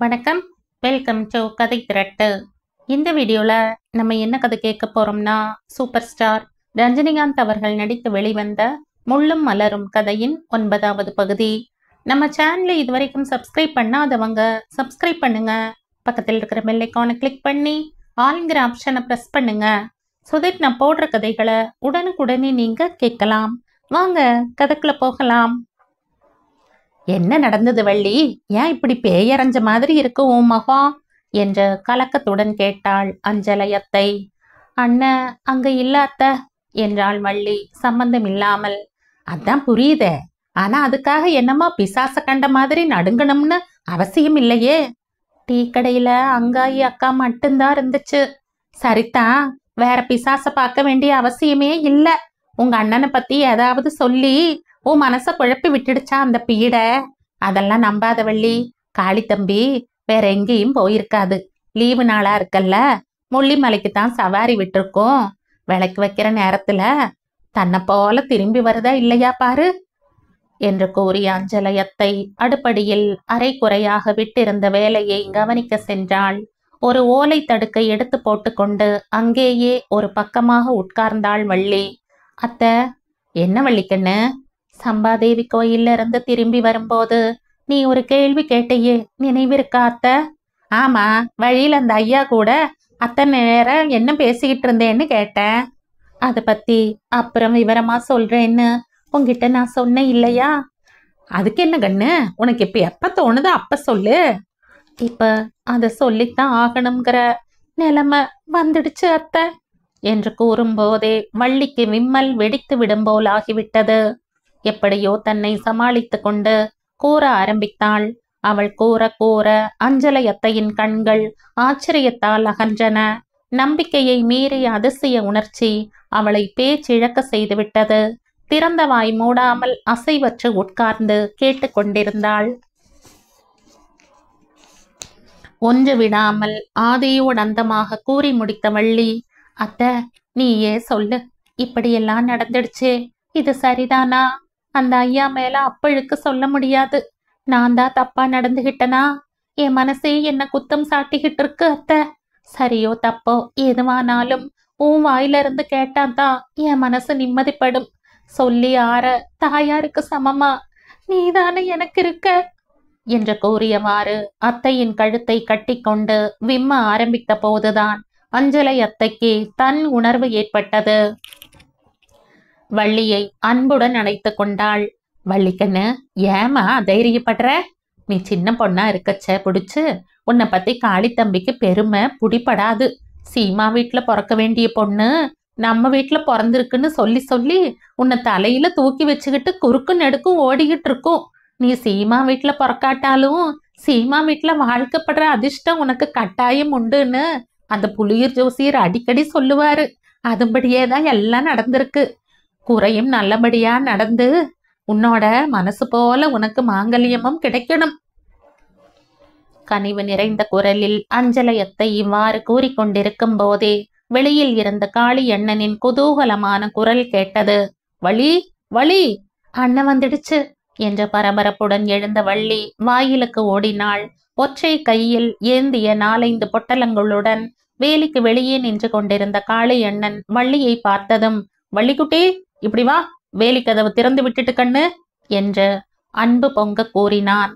வணக்கம். Welcome to கதை திரட்டு. இந்த வீடியோவில் நம்ம என்ன கதை கேட்க போகிறோம்னா, சூப்பர் ஸ்டார் ரஜினிகாந்த் அவர்கள் நடித்து வெளிவந்த முள்ளும் மலரும் கதையின் 9வது பகுதி. நம்ம சேனலை இதுவரைக்கும் சப்ஸ்கிரைப் பண்ணாதவங்க சப்ஸ்கிரைப் பண்ணுங்க. பக்கத்தில் இருக்கிற பெல் ஐகானை கிளிக் பண்ணி ஆல்ங்கிற ஆப்ஷனை ப்ரெஸ் பண்ணுங்க. ஸோ தட் நான் போடுற கதைகளை உடனுக்குடனே நீங்கள் கேட்கலாம். வாங்க கதைக்குள்ள போகலாம். என்ன நடந்தது வள்ளி? ஏன் இப்படி பேயறைஞ்ச மாதிரி இருக்கு உன் மகம் என்று கலக்கத்துடன் கேட்டாள் அஞ்சலையத்தை. அண்ணன் அங்க இல்லாத்த என்றாள் வள்ளி சம்பந்தம் இல்லாமல். அதான் புரியுதே, ஆனா அதுக்காக என்னமா பிசாச கண்ட மாதிரி நடுங்கணும்னு அவசியம் இல்லையே. டீ கடையில அங்காயி அக்கா மட்டும்தான் இருந்துச்சு. சரிதான், வேற பிசாச பார்க்க வேண்டிய அவசியமே இல்ல. உங்க அண்ணனை பத்தி ஏதாவது சொல்லி உன் மனச குழப்பி விட்டுடுச்சா அந்த பீடை? அதெல்லாம் நம்பாத வள்ளி. காளி தம்பி வேற எங்கேயும் போயிருக்காது. லீவு நாளா இருக்கல்ல, முள்ளிமலைக்கு தான் சவாரி விட்டுருக்கோம். விளக்கு வைக்கிற நேரத்துல தன்னை போல திரும்பி வருதா இல்லையா பாரு என்று கூறிய அஞ்சலையத்தை அடுப்படியில் அரை குறையாக விட்டிருந்த வேலையை கவனிக்க சென்றாள். ஒரு ஓலை தடுக்கை எடுத்து போட்டுக்கொண்டு அங்கேயே ஒரு பக்கமாக உட்கார்ந்தாள் வள்ளி. அத்தை, என்ன வள்ளிக்கண்ணு? சம்பாதேவி கோயில்ல இருந்து திரும்பி வரும்போது நீ ஒரு கேள்வி கேட்டையே, நினைவிருக்கா அத்தை? ஆமா, வழியில அந்த ஐயா கூட அத்தனை நேரம் என்ன பேசிக்கிட்டு இருந்தேன்னு கேட்டேன். அதை பத்தி அப்புறம் விவரமா சொல்றேன்னு உங்ககிட்ட நான் சொன்னேன் இல்லையா? அதுக்கு என்ன கண்ணு, உனக்கு இப்ப எப்ப தோணுதோ அப்ப சொல்லு. இப்ப அதை சொல்லித்தான் ஆகணுங்கிற நிலைமை வந்துடுச்சு அத்தை என்று கூறும்போதே வள்ளிக்கு விம்மல் வெடித்து விடும் போல் ஆகிவிட்டது. எப்படியோ தன்னை சமாளித்து கொண்டு கூற ஆரம்பித்தாள். அவள் கூற கூற அஞ்சலையத்தையின் கண்கள் ஆச்சரியத்தால் அகன்றன. நம்பிக்கையை மீறிய அதிசய உணர்ச்சி அவளை பேச்சிழக்க செய்துவிட்டது. திறந்த வாய் மூடாமல் அசைவற்று உட்கார்ந்து கேட்டுக்கொண்டிருந்தாள். ஒன்று விடாமல் ஆதியோடு அந்தமாக கூறி முடித்த வள்ளி, அத்தை நீயே சொல்லு, இப்படியெல்லாம் நடந்துடுச்சே, இது சரிதானா? அந்த ஐயா மேல அப்பழுக்கு சொல்ல முடியாது. நான் தான் தப்பா நடந்துகிட்டனா? என் மனசே என்ன குத்தம் சாட்டிக்கிட்டு இருக்கு அத்தை. சரியோ தப்போ எதுவானாலும் உன் வாயில இருந்து கேட்டாதான் என் மனசு நிம்மதிப்படும். சொல்லி ஆற தாயாருக்கு சமமா நீதானே எனக்கு இருக்க என்று கூறியவாறு அத்தையின் கழுத்தை கட்டிக்கொண்டு விம்ம ஆரம்பித்த போதுதான் அஞ்சலை அத்தைக்கு தன் உணர்வு ஏற்பட்டது. வள்ளியை அன்புடன் அணைத்து கொண்டாள். வள்ளிக்கண்ணு, ஏமா தைரியப்படுற? நீ சின்ன பொண்ணா இருக்கச்ச பிடிச்சு உன்னை பத்தி காளி தம்பிக்கு பெருமை புடிப்படாது. சீமா வீட்டுல பிறக்க வேண்டிய பொண்ணு நம்ம வீட்டுல பிறந்திருக்குன்னு சொல்லி சொல்லி உன்னை தலையில தூக்கி வச்சுக்கிட்டு குறுக்கு நெடுக்கும் ஓடிக்கிட்டு இருக்கும். நீ சீமா வீட்டுல பிறக்காட்டாலும் சீமா வீட்டுல வாழ்க்கைப்படுற அதிர்ஷ்டம் உனக்கு கட்டாயம் உண்டுன்னு அந்த புலியூர் ஜோசியர் அடிக்கடி சொல்லுவாரு. அதுபடியேதான் எல்லாம் நடந்திருக்கு. குறையும் நல்லபடியா நடந்து உன்னோட மனசு போல உனக்கு மாங்கல்யமும் கிடைக்கணும். கனிவு நிறைந்த குரலில் அஞ்சலையத்தை இவ்வாறு கூறிக்கொண்டிருக்கும் போதே வெளியில் இருந்த காளி அண்ணனின் குதூகலமான குரல் கேட்டது. வள்ளி, வள்ளி, அண்ணன் வந்துடுச்சு என்ற பரபரப்புடன் எழுந்த வள்ளி வாயிலுக்கு ஓடினாள். ஒற்றை கையில் ஏந்திய 4-5 பொட்டலங்களுடன் வேலிக்கு வெளியே நின்று கொண்டிருந்த காளி அண்ணன் வள்ளியை பார்த்ததும், வள்ளிக்குட்டி இப்படி வா, வேலி கதவு திறந்து விட்டுட்டு கண்ணு என்று அன்பு பொங்க கூறினான்.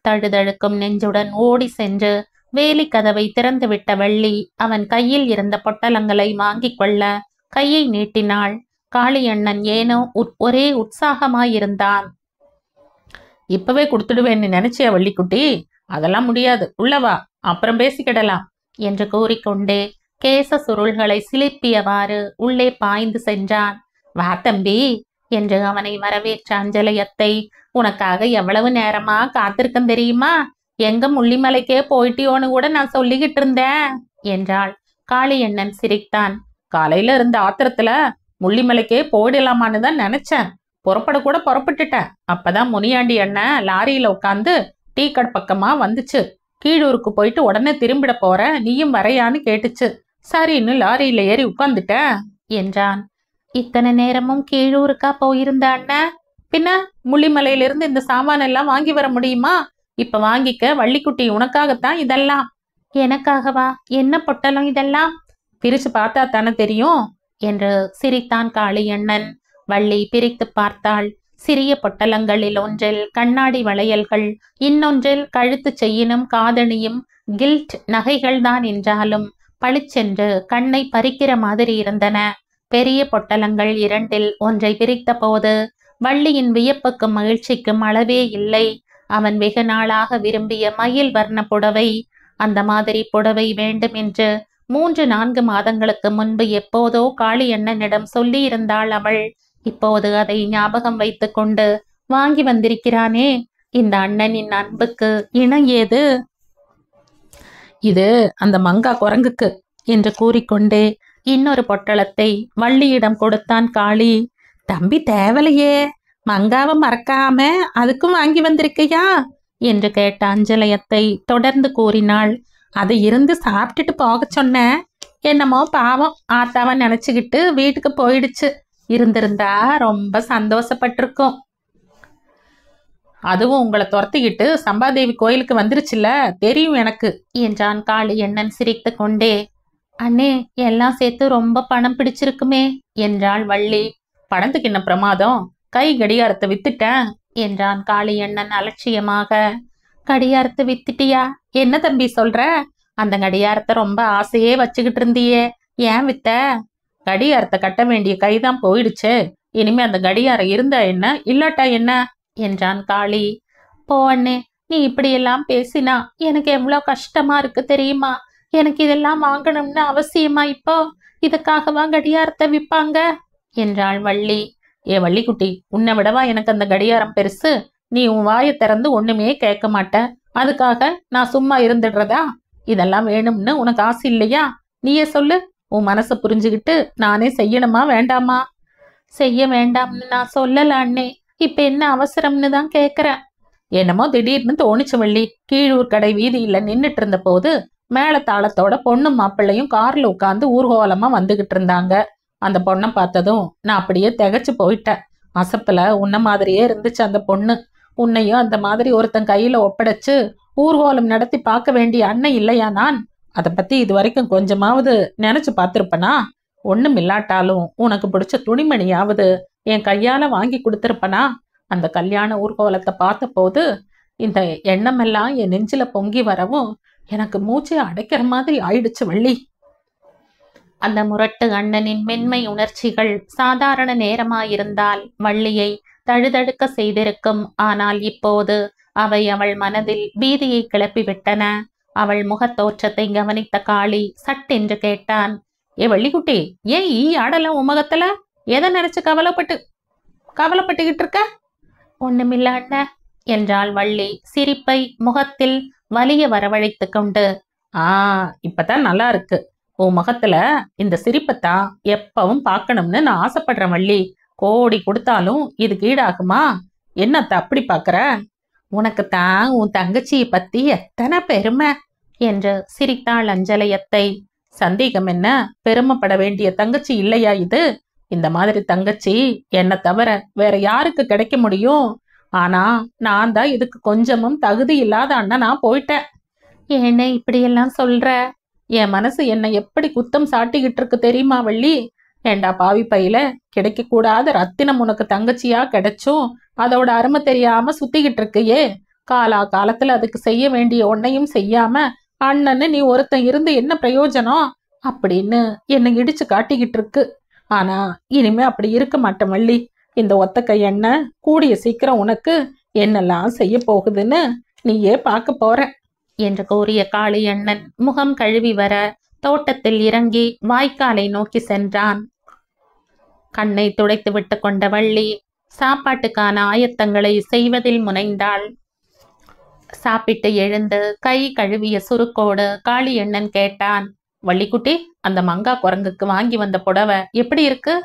தழுதழுக்கும் நெஞ்சுடன் ஓடி சென்று வேலி கதவை திறந்து விட்ட வள்ளி அவன் கையில் இருந்த பொட்டலங்களை வாங்கி கொள்ள கையை நீட்டினாள். காளியண்ணன் ஏனோ ஒரே உற்சாகமாயிருந்தான். இப்பவே கொடுத்துடுவேன்னு நினைச்சியா வள்ளிக்குட்டி? அதெல்லாம் முடியாது, உள்ளவா, அப்புறம் பேசிக்கிடலாம் என்று கூறிக்கொண்டே கேச சுருள்களை சிலிப்பியவாறு உள்ளே பாய்ந்து சென்றான். வா தம்பி என்று அவனை வரவேற்ற அஞ்சலையத்தை, உனக்காக எவ்வளவு நேரமா காத்திருக்கேன் தெரியுமா? எங்க முள்ளிமலைக்கே போயிட்டியோன்னு கூட நான் சொல்லிக்கிட்டு இருந்தேன் என்றாள். காளியண்ணன் சிரித்தான். காலையில இருந்த ஆத்திரத்துல முள்ளிமலைக்கே போயிடலாமான்னு தான் நினைச்சேன். புறப்பட கூட புறப்பட்டுட்டேன். அப்பதான் முனியாண்டி அண்ணன் லாரியில உட்காந்து டீ கடை பக்கமா வந்துச்சு. கீழூருக்கு போயிட்டு உடனே திரும்பிட போற, நீயும் வரையான்னு கேட்டுச்சு. சரின்னு லாரியில ஏறி உட்கார்ந்துட்ட என்றான். இத்தனை நேரமும் கீழூருக்கா போயிருந்த அண்ணன்? பின்ன முள்ளிமலையிலிருந்து இந்த சாமான் எல்லாம் வாங்கி வர முடியுமா? இப்ப வாங்கிக்க வள்ளிக்குட்டி, உனக்காகத்தான் இதெல்லாம். எனக்காகவா? என்ன பொட்டலம் இதெல்லாம்? பிரிச்சு பார்த்தா தானே தெரியும் என்று சிரித்தான் காளியண்ணன். வள்ளி பிரித்து பார்த்தாள். சிறிய பொட்டலங்களில் ஒன்றில் கண்ணாடி வளையல்கள், இன்னொன்றில் கழுத்து செயினும் காதணியும் கில்ட் நகைகள் தான் என்றாலும் பளிச்சென்று கண்ணை பறிக்கிற மாதிரி இருந்தன. பெரிய பொட்டலங்கள் இரண்டில் ஒன்றை பிரித்த போது வள்ளியின் வியப்புக்கும் மகிழ்ச்சிக்கும் அளவே இல்லை. அவன் வெகு நாளாக விரும்பிய மயில் வர்ண புடவை, அந்த மாதிரி புடவை வேண்டும் என்று 3-4 மாதங்களுக்கு முன்பு எப்போதோ காளியண்ணனிடம் சொல்லி இருந்தாள் அவள். இப்போது அதை ஞாபகம் வைத்து கொண்டு வாங்கி வந்திருக்கிறானே, இந்த அண்ணனின் அன்புக்கு இணை ஏது? இது அந்த மங்கா குரங்குக்கு என்று கூறிக்கொண்டே இன்னொரு பொட்டலத்தை வள்ளியிடம் கொடுத்தான் காளி. தம்பி தேவலையே, மங்காவை மறக்காம அதுக்கும் வாங்கி வந்திருக்கையா என்று கேட்ட அஞ்சலையத்தை தொடர்ந்து கூறினாள். அதை இருந்து சாப்பிட்டுட்டு போக சொன்ன, என்னமோ பாவம் ஆத்தாவை நினைச்சுக்கிட்டு வீட்டுக்கு போயிடுச்சு. இருந்திருந்தா ரொம்ப சந்தோஷப்பட்டிருக்கும். அதுவும் உங்களை துரத்திக்கிட்டு சம்பாதேவி கோயிலுக்கு வந்துருச்சுல, தெரியும் எனக்கு என்றான் காளியண்ணன் சிரித்து கொண்டே. அண்ணே, எல்லாம் சேர்த்து ரொம்ப பணம் பிடிச்சிருக்குமே என்றாள் வள்ளி. பணத்துக்கு என்ன பிரமாதம், கை கடிகாரத்தை வித்துட்டேன் என்றான் காளியண்ணன் அலட்சியமாக. கடிகாரத்தை வித்துட்டியா? என்ன தம்பி சொல்ற? அந்த கடிகாரத்தை ரொம்ப ஆசையே வச்சுக்கிட்டு இருந்தியே, ஏன் வித்த? கடிகாரத்தை கட்ட வேண்டிய கைதான் போயிடுச்சு. இனிமே அந்த கடிகாரம் இருந்தா என்ன, இல்லாட்டா என்ன என்றான் காளி. போ அண்ணே, நீ இப்படியெல்லாம் பேசினா எனக்கு எவ்வளோ கஷ்டமா இருக்கு தெரியுமா? எனக்கு இதெல்லாம் வாங்கணும்னு அவசியமா இப்போ? இதுக்காகவா கடிகாரத்தை விற்பாங்க என்றாள் வள்ளி. ஏ வள்ளிக்குட்டி, உன்னை விடவா எனக்கு அந்த கடிகாரம் பெருசு? நீ உன் வாயை திறந்து ஒண்ணுமே கேட்க மாட்ட, அதுக்காக நான் சும்மா இருந்துடுறதா? இதெல்லாம் வேணும்னு உனக்கு ஆசை இல்லையா? நீயே சொல்லு. உன் மனசை புரிஞ்சுக்கிட்டு நானே செய்யணுமா வேண்டாமா? செய்ய வேண்டாம்னு நான் சொல்லல அண்ணே, இப்ப என்ன அவசரம்னு தான் கேக்குறேன். என்னமோ திடீர்னு தோணிச்சு வள்ளி. கீழூர் கடை வீதியில நின்னுட்டு இருந்த போது மேல தாளத்தோட பொண்ணும் மாப்பிள்ளையும் கார்ல உட்காந்து ஊர்கோலமா வந்துகிட்டு இருந்தாங்க. அந்த பொண்ணை பார்த்ததும் நான் அப்படியே திகச்சு போயிட்டேன். அசப்புல உன்ன மாதிரியே இருந்துச்சு அந்த பொண்ணு. உன்னையும் அந்த மாதிரி ஒருத்தன் கையில ஒப்படைச்சு ஊர்கோலம் நடத்தி பார்க்க வேண்டிய அண்ணன் இல்லையா நான்? அதை பத்தி இது வரைக்கும் கொஞ்சமாவது நினைச்சு பார்த்திருப்பனா? ஒண்ணும் இல்லாட்டாலும் உனக்கு பிடிச்ச துணிமணியாவது என் கையால வாங்கி கொடுத்திருப்பனா? அந்த கல்யாண ஊர்கோலத்தை பார்த்த போது இந்த எண்ணமெல்லாம் என் நெஞ்சில பொங்கி வரவும் எனக்கு மூச்சை அடைக்கிற மாதிரி ஆயிடுச்சு வள்ளி. அந்த முரட்டு அண்ணனின் மென்மை உணர்ச்சிகள் சாதாரண நேரமாயிருந்தால் வள்ளியை தழுதழுக்க செய்திருக்கும். ஆனால் இப்போது அவை அவள் மனதில் பீதியை கிளப்பிவிட்டன. அவள் முகத்தோற்றத்தை கவனித்த காளி சட்டென்று கேட்டான். ஏ வள்ளிக்குட்டி, ஏன் ஈ ஆடலாம் உமகத்துல? எதை நினைச்சு கவலைப்பட்டுக்கிட்டு இருக்க? ஒண்ணுமில்ல அண்ண என்றாள் வள்ளி சிரிப்பை முகத்தில் வலிய வரவழைத்து கொண்டு. இப்பதான் நல்லா இருக்கு. உன் முகத்துல இந்த சிரிப்பைத்தான் எப்பவும் பார்க்கணும்னு நான் ஆசைப்படுறேன் வள்ளி. கோடி கொடுத்தாலும் இதுக்கு ஈடாகுமா? என்னத்த அப்படி பாக்குற? உனக்குத்தான் உன் தங்கச்சியை பத்தி எத்தனை பெருமை என்று சிரித்தாள் அஞ்சலையத்தை. சந்தேகம் என்ன? பெருமைப்பட வேண்டிய தங்கச்சி இல்லையா இது? இந்த மாதிரி தங்கச்சி என்னை தவிர வேற யாருக்கு கிடைக்க முடியும்? ஆனா நான் தான் இதுக்கு கொஞ்சமும் தகுதி இல்லாத அண்ணனா போயிட்டேன். என்ன இப்படியெல்லாம் சொல்ற? என் மனசு என்னை எப்படி குத்தம் சாட்டிக்கிட்டு இருக்கு தெரியுமா வள்ளி? ஏண்டா பாவி பையில, கிடைக்க கூடாத ரத்தினம் உனக்கு தங்கச்சியா கிடைச்சும் அதோட அருமை தெரியாம சுத்திக்கிட்டு இருக்கையே. காலா காலத்துல அதுக்கு செய்ய வேண்டிய ஒன்னையும் செய்யாம அண்ணன்னு நீ ஒருத்தன் இருந்து என்ன பிரயோஜனம் அப்படின்னு என்னை இடிச்சு காட்டிக்கிட்டு இருக்கு. ஆனா இனிமே அப்படி இருக்க மாட்டேன் வள்ளி. இந்த ஒத்த கை எண்ணெய் கூடிய சீக்கிரம் உனக்கு என்னெல்லாம் செய்ய போகுதுன்னு நீயே பார்க்க போற என்று கூறிய காளியண்ணன் முகம் கழுவி வர தோட்டத்தில் இறங்கி வாய்க்காலை நோக்கி சென்றான். கண்ணை துடைத்து விட்டு கொண்ட வள்ளி சாப்பாட்டுக்கான ஆயத்தங்களை செய்வதில் முனைந்தாள். சாப்பிட்டு எழுந்து கை கழுவிய சுருக்கோடு காளியண்ணன் கேட்டான். வள்ளிக்குட்டி, அந்த மங்கா குரங்குக்கு வாங்கி வந்த புடவை எப்படி இருக்கு?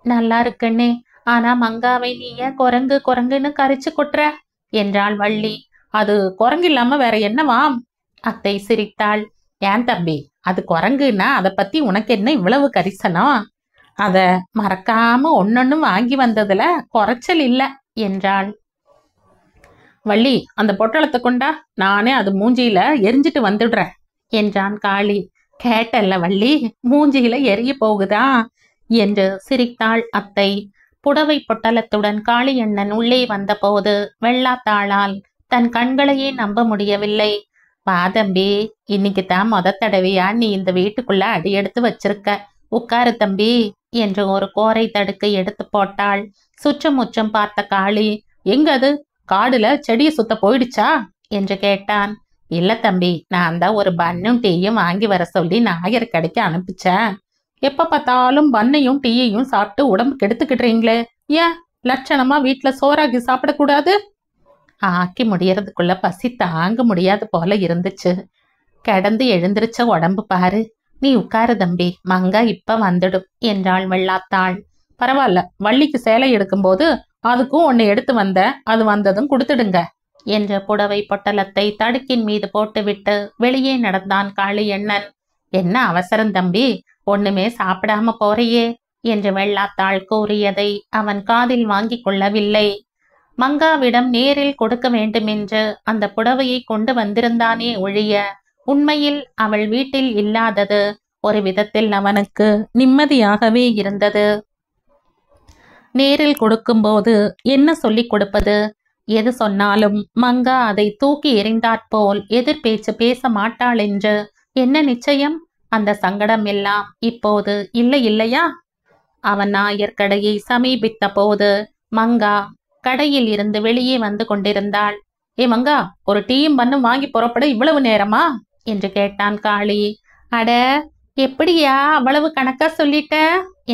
நல்லா இருக்குன்னே, ஆனா மங்காவை நீ ஏன் குரங்கு குரங்குன்னு கரிச்சு கொட்டுற என்றாள் வள்ளி. அது குரங்கு இல்லாம வேற என்னவாம்? அத்தை சிரித்தாள். ஏன் தம்பி, அது குரங்குன்னா அதை பத்தி உனக்கு என்ன இவ்வளவு கரிசனம்? அத மறக்காம ஒன்னொன்னு வாங்கி வந்ததுல குறைச்சல் இல்ல என்றாள். வள்ளி, அந்த பொட்டலத்தை கொண்டா, நானே அது மூஞ்சியில எரிஞ்சிட்டு வந்துடுறேன் என்றான் காளி. கேட்டல்ல வள்ளி, மூஞ்சியில எரிய போகுதா என்று சிரித்தாள் அத்தை. புடவை பொட்டலத்துடன் காளியண்ணன் உள்ளே வந்தபோது வெள்ளாத்தாளால் தன் கண்களையே நம்ப முடியவில்லை. வா தம்பி, இன்னைக்கு தான் தடவையா நீ இந்த வீட்டுக்குள்ள அடியெடுத்து வச்சிருக்க. உட்காரு தம்பி என்று ஒரு கோரை தடுக்கை எடுத்து போட்டாள். சுற்றும் முற்றும் பார்த்த காளி, எங்க அது, காடுல செடியை சுத்த போயிடுச்சா என்று கேட்டான். இல்ல தம்பி, நான் தான் ஒரு பன்னும் டீயும் வாங்கி வர சொல்லி நாயர் கடைக்கு அனுப்பிச்சேன். எப்ப பார்த்தாலும் பன்னையும் டீயையும் சாப்பிட்டு உடம்பு கெடுத்துக்கிட்டுறீங்களே, ஏன் லட்சணமா வீட்டுல சோறாக்கி சாப்பிடக்கூடாது? ஆக்கி முடியறதுக்குள்ள பசி தாங்க முடியாது போல இருந்துச்சு. கிடந்து எழுந்திருச்ச உடம்பு பாரு. நீ உட்காரு தம்பி, மங்கா இப்ப வந்துடும் என்றாள் வெள்ளாத்தாள். பரவாயில்ல, வள்ளிக்கு சேலை எடுக்கும்போது அதுக்கும் ஒன்னு எடுத்து வந்த, அது வந்ததும் கொடுத்துடுங்க என்ற புடவை பொட்டலத்தை தடுக்கின் மீது போட்டுவிட்டு வெளியே நடந்தான் காளியண்ணன். என்ன அவசரம் தம்பி, ஒண்ணுமே சாப்பிடாம போறையே என்று வெள்ளாத்தாள் கூறியதை அவன் காதில் வாங்கி கொள்ளவில்லை. மங்காவிடம் நேரில் கொடுக்க வேண்டுமென்று அந்த புடவையை கொண்டு வந்திருந்தானே ஒழிய உண்மையில் அவள் வீட்டில் இல்லாதது ஒரு விதத்தில் அவனுக்கு நிம்மதியாகவே இருந்தது. நேரில் கொடுக்கும்போது என்ன சொல்லிக் கொடுப்பது? எது சொன்னாலும் மங்கா அதை தூக்கி எறிந்தாற்போல் எதிர்பேச்சு பேச மாட்டாள் என்று என்ன நிச்சயம்? அந்த சங்கடம் எல்லாம் இப்போது இல்லை இல்லையா? அவன் நாயர் கடையை சமீபித்த போது மங்கா கடையில் இருந்து வெளியே வந்து கொண்டிருந்தாள். ஏ மங்கா, ஒரு டீயும் பண்ணும் வாங்கி புறப்பட இவ்வளவு நேரமா என்று கேட்டான் காளி. அட, எப்படியா அவ்வளவு கணக்கா சொல்லிட்ட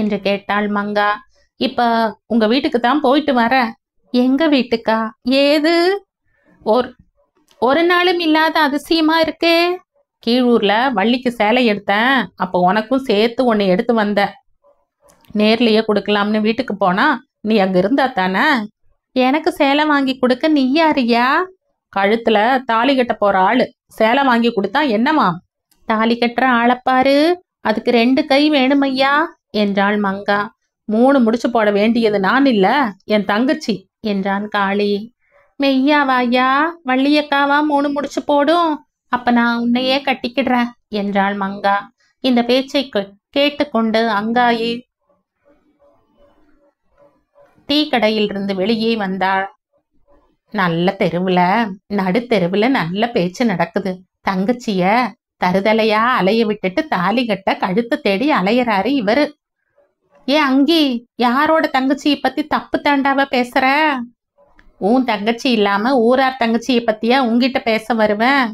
என்று கேட்டாள் மங்கா. இப்ப உங்க வீட்டுக்கு தான் போயிட்டு வர. எங்க வீட்டுக்கா? ஏது ஒரு நாளும் இல்லாத அதிசயமா இருக்கே. கீழூர்ல வள்ளிக்கு சேலை எடுத்தேன், அப்போ உனக்கும் சேர்த்து ஒன்னு எடுத்து வந்த. நேர்லயே கொடுக்கலாம்னு வீட்டுக்கு போனா நீ அங்க இருந்தா தானே. எனக்கு சேலை வாங்கி கொடுக்க நீ யாரியா? கழுத்துல தாலி கட்ட போற ஆளு. சேலை வாங்கி கொடுத்தா என்னமா? தாலி கட்டுற ஆளப்பாரு, அதுக்கு 2 கை வேணுமையா என்றாள் மங்கா. 3 முடிச்சு போட வேண்டியது நான் இல்ல, என் தங்கச்சி என்றான் காளி. மெய்யாவாயா? வள்ளியக்காவா 3 முடிச்சு போடும்? அப்ப நான் உன்னையே கட்டிக்கிடுறேன் என்றாள் மங்கா. இந்த பேச்சை கேட்டுக்கொண்டு அங்காயி டீ கடையில் இருந்து வெளியே வந்தாள். நல்ல தெருவுல, நடுத்தெருவுல நல்ல பேச்சு நடக்குது. தங்கச்சிய தருதலையா அலைய விட்டுட்டு தாலி கட்ட கழுத்து தேடி அலையறாரு இவரு. அங்கி, யாரோட தங்கச்சியை பத்தி தப்பு தாண்டாவ பேசுற? உன் தங்கச்சி இல்லாம ஊரார் தங்கச்சியை பத்தியா உங்கிட்ட பேச வருவேன்?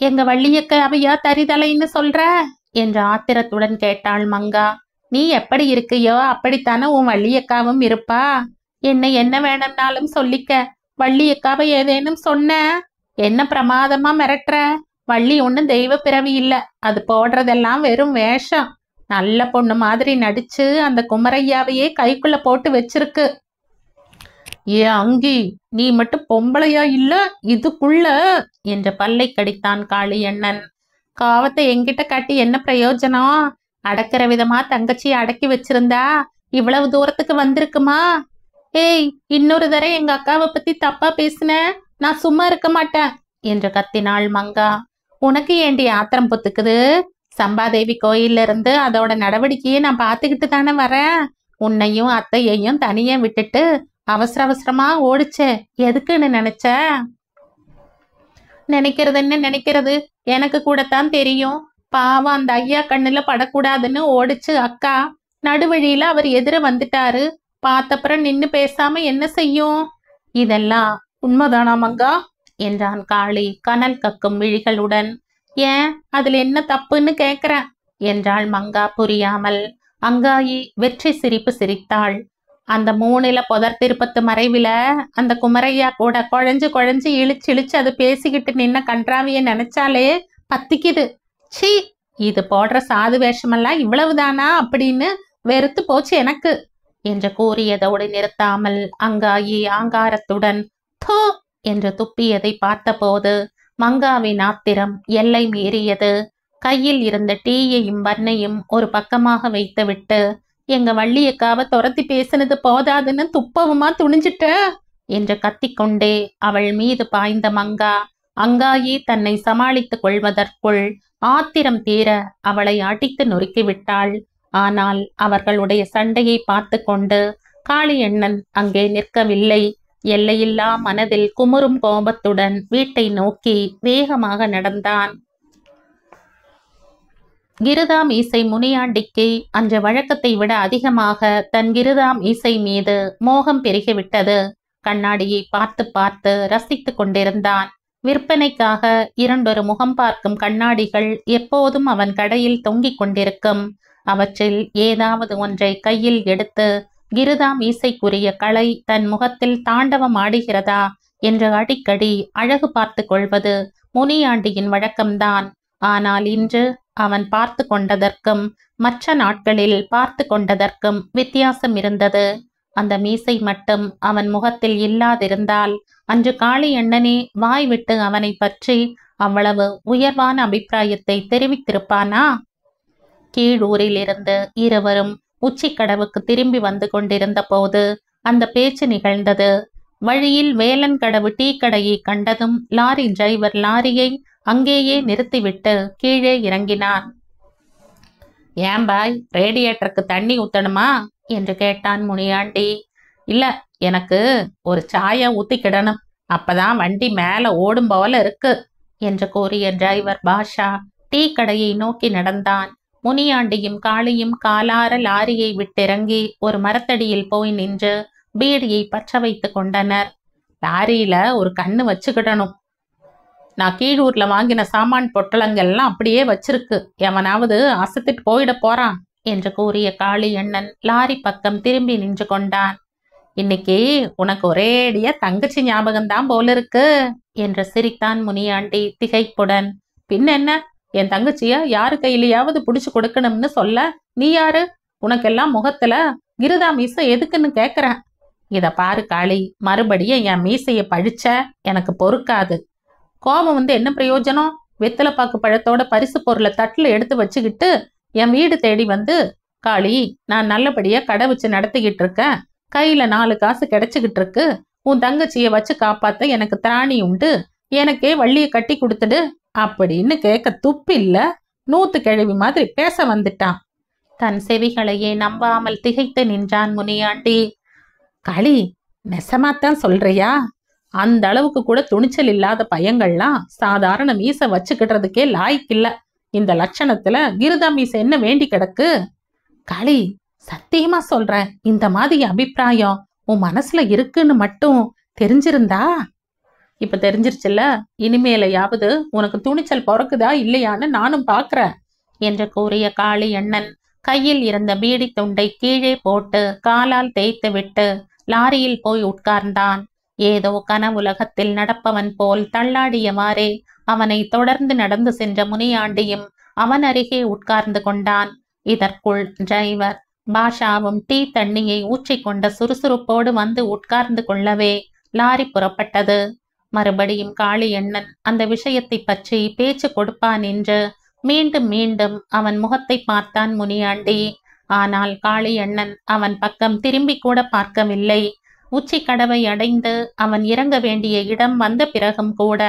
எங்க வள்ளியக்க அவையா தரிதலைன்னு சொல்ற என்று ஆத்திரத்துடன் கேட்டாள் மங்கா. நீ எப்படி இருக்கையோ அப்படித்தானே உன் வள்ளியக்காவும் இருப்பா. என்ன வேணும்னாலும் சொல்லிக்க. வள்ளியக்காவை ஏதேனும் சொன்ன என்ன பிரமாதமா மிரட்டுற? வள்ளி ஒன்னும் தெய்வ பிறவி இல்ல, அது போடுறதெல்லாம் வெறும் வேஷம். நல்ல பொண்ணு மாதிரி நடிச்சு அந்த குமரையாவையே கைக்குள்ள போட்டு வச்சிருக்கு. அங்கி, நீ மட்டும் பொம்பளையா இல்ல இதுக்குள்ள என்று பல்லை கடித்தான் காளியண்ணன். காவத்தை என்கிட்ட காட்டி என்ன பிரயோஜனம்? அடக்கிற விதமா தங்கச்சியை அடக்கி வச்சிருந்தா இவ்வளவு தூரத்துக்கு வந்திருக்குமா? ஏய், இன்னொரு தடவை எங்க அக்காவை பத்தி தப்பா பேசின, நான் சும்மா இருக்க மாட்டேன் என்று கத்தினாள் மங்கா. உனக்கு ஏண்டி ஆத்திரம் பொத்துக்குது? சம்பாதேவி கோயில்ல இருந்து அதோட நடவடிக்கையை நான் பார்த்துக்கிட்டு தானே வரேன். உன்னையும் அத்தையையும் தனியா விட்டுட்டு அவசர அவசரமா ஓடிச்சே, எதுக்குன்னு நினைச்ச? நினைக்கிறது என்ன நினைக்கிறது, எனக்கு கூடத்தான் தெரியும். பாவம், அந்த ஐயா கண்ணுல படக்கூடாதுன்னு ஓடிச்சு அக்கா. நடுவழியில அவர் எதிர வந்துட்டாரு. பார்த்தப்புறம் நின்னு பேசாம என்ன செய்யும்? இதெல்லாம் உண்மைதானா மங்கா என்றான் காளி கனல் கக்கும் விழிகளுடன். ஏன், அதுல என்ன தப்புன்னு கேக்குறேன் என்றாள் மங்கா புரியாமல். அங்காயி வெற்றி சிரிப்பு சிரித்தாள். அந்த 3 புதர் திருப்பத்து மறைவில அந்த குமரையா கூட குழஞ்சு இழிச்சு அது பேசிக்கிட்டு நின்ன கன்றாவிய நினைச்சாலே பத்திக்குது. சீ, இது போடுற சாது வேஷமெல்லாம் இவ்வளவுதானா அப்படின்னு வெறுத்து போச்சு எனக்கு என்று கூறியதோடு நிறுத்தாமல் அங்காயி ஆங்காரத்துடன் தோ என்று துப்பியதை பார்த்தபோது மங்காவின் ஆத்திரம் எல்லை மீறியது. கையில் இருந்த டீயையும் பண்ணையும் ஒரு பக்கமாக வைத்துவிட்டு, எங்க வள்ளியக்காவை துரத்தி பேசினது போதாதுன்னு துப்பவுமா துணிஞ்சிட்ட என்று கத்திக்கொண்டே அவள் மீது பாய்ந்த மங்கா அங்காயே தன்னை சமாளித்துக் கொள்வதற்குள் ஆத்திரம் தீர அவளை அடித்து நொறுக்கிவிட்டாள். ஆனால் அவர்களுடைய சண்டையை பார்த்து கொண்டு காளியண்ணன் அங்கே நிற்கவில்லை. எல்லையில்லா மனதில் குமுறும் கோபத்துடன் வீட்டை நோக்கி வேகமாக நடந்தான். கிருதா மீசை முனியாண்டிக்கு அன்று வழக்கத்தை விட அதிகமாக தன் கிருதா மீசை மீது மோகம் பெருகிவிட்டது. கண்ணாடியை பார்த்து பார்த்து ரசித்துக் கொண்டிருந்தான். விற்பனைக்காக இரண்டொரு முகம் பார்க்கும் கண்ணாடிகள் எப்போதும் அவன் கடையில் தொங்கிக் கொண்டிருக்கும். அவற்றில் ஏதாவது ஒன்றை கையில் எடுத்து கிருதா மீசைக்குரிய கலை தன் முகத்தில் தாண்டவம் ஆடுகிறதா என்று அடிக்கடி அழகு பார்த்து கொள்வது முனியாண்டியின் வழக்கம்தான். ஆனால் இன்று அவன் பார்த்து கொண்டதற்கும் மற்ற நாட்களில் பார்த்து கொண்டதற்கும் வித்தியாசம் இருந்தது. அந்த மீசை மட்டும் அவன் முகத்தில் இல்லாதிருந்தால் அன்று காளியண்ணனே வாய் விட்டு அவனை பற்றி அவ்வளவு உயர்வான அபிப்பிராயத்தை தெரிவித்திருப்பானா? கீழூரிலிருந்து இருவரும் உச்சிக்கடவுக்கு திரும்பி வந்து கொண்டிருந்த போது அந்த பேச்சு நிகழ்ந்தது. வழியில் வேலன் கடவு டீ கடையை கண்டதும் லாரி டிரைவர் லாரியை அங்கேயே நிறுத்திவிட்டு கீழே இறங்கினான். ஏன் பாய், ரேடியேட்டருக்கு தண்ணி ஊத்தணுமா என்று கேட்டான் முனியாண்டி. இல்ல, எனக்கு ஒரு சாயா ஊத்திக்கிடணும், அப்பதான் வண்டி மேல ஓடும் போல இருக்கு என்று கூறிய டிரைவர் பாஷா டீ கடையை நோக்கி நடந்தான். முனியாண்டியும் காளியும் காலார லாரியை விட்டிறங்கி ஒரு மரத்தடியில் போய் நின்று பீடியை பற்ற வைத்து கொண்டனர். லாரியில ஒரு கண்ணு வச்சுக்கிடணும். நான் கீழூர்ல வாங்கின சாமான் பொட்டலங்கள்லாம் அப்படியே வச்சிருக்கு, எவனாவது அசத்திட்டு போயிட போறான் என்று கூறிய காளியண்ணன் லாரி பக்கம் திரும்பி நின்று கொண்டான். இன்னைக்கு உனக்கு ஒரேடியா தங்கச்சி ஞாபகம்தான் போல இருக்கு என்று சிரித்தான் முனியாண்டி திகைப்புடன். பின் என்ன, என் தங்கச்சிய யாரு கையிலையாவது புடிச்சு கொடுக்கணும்னு சொல்ல நீ யாரு? உனக்கெல்லாம் முகத்துல கிருதா மீசை எதுக்குன்னு கேக்குறேன். இத பாரு காளி, மறுபடியும் என் மீசைய பழிச்ச எனக்கு பொறுக்காது. கோபம் என்ன பிரயோஜனம்? வெத்தலைப்பாக்கு பழத்தோட பரிசு பொருளை தட்டுல எடுத்து வச்சுக்கிட்டு என் வீடு தேடி வந்து, காளி நான் நல்லபடியா கடை வச்சு நடத்திக்கிட்டு இருக்கேன், கையில 4 காசு கிடைச்சுக்கிட்டு இருக்கு, உன் தங்கச்சிய வச்சு காப்பாத்த எனக்கு திராணி உண்டு, எனக்கே வள்ளிய கட்டி கொடுத்துடு அப்படின்னு கேட்க துப்பு இல்ல? நூத்து கிழவி மாதிரி பேச வந்துட்டான். தன் செவிகளையே நம்பாமல் திகைத்து நின்றான் முனியாண்டி. களி, நெசமாத்தான் சொல்றியா? அந்த அளவுக்கு கூட துணிச்சல் இல்லாத பையங்கள்லாம் சாதாரண மீசை வச்சுக்கிடுறதுக்கே லாய்க்கில்ல. இந்த லட்சணத்துல கிருதா மீசை என்ன வேண்டி கிடக்கு? களி, சத்தியமா சொல்றேன், இந்த மாதிரி அபிப்பிராயம் உன் மனசுல இருக்குன்னு மட்டும் தெரிஞ்சிருந்தா. இப்ப தெரிஞ்சிருச்சுல்ல, இனிமேலையாவது உனக்கு துணிச்சல் பிறக்குதா இல்லையான்னு நானும் பாக்குறேன் என்று கூறிய காளியண்ணன் கையில் இருந்த பீடி துண்டை கீழே போட்டு காலால் தேய்த்து விட்டு லாரியில் போய் உட்கார்ந்தான். ஏதோ கனவுலகத்தில் நடப்பவன் போல் தள்ளாடியவாறே அவனை தொடர்ந்து நடந்து சென்ற முனியாண்டியும் அவன் அருகே உட்கார்ந்து கொண்டான். இதற்குள் டிரைவர் பாஷாவும் டீ தண்ணியை ஊற்றிக்கொண்ட சுறுசுறுப்போடு வந்து உட்கார்ந்து கொள்ளவே லாரி புறப்பட்டது. மறுபடியும் காளியண்ணன் அந்த விஷயத்தை பற்றி பேச்சு கொடுப்பான் என்று மீண்டும் மீண்டும் அவன் முகத்தை பார்த்தான் முனியாண்டி. ஆனால் காளியண்ணன் அவன் பக்கம் திரும்பி கூட பார்க்கவில்லை. உச்சி கடவை அடைந்து அவன் இறங்க வேண்டிய இடம் வந்த பிறகும் கூட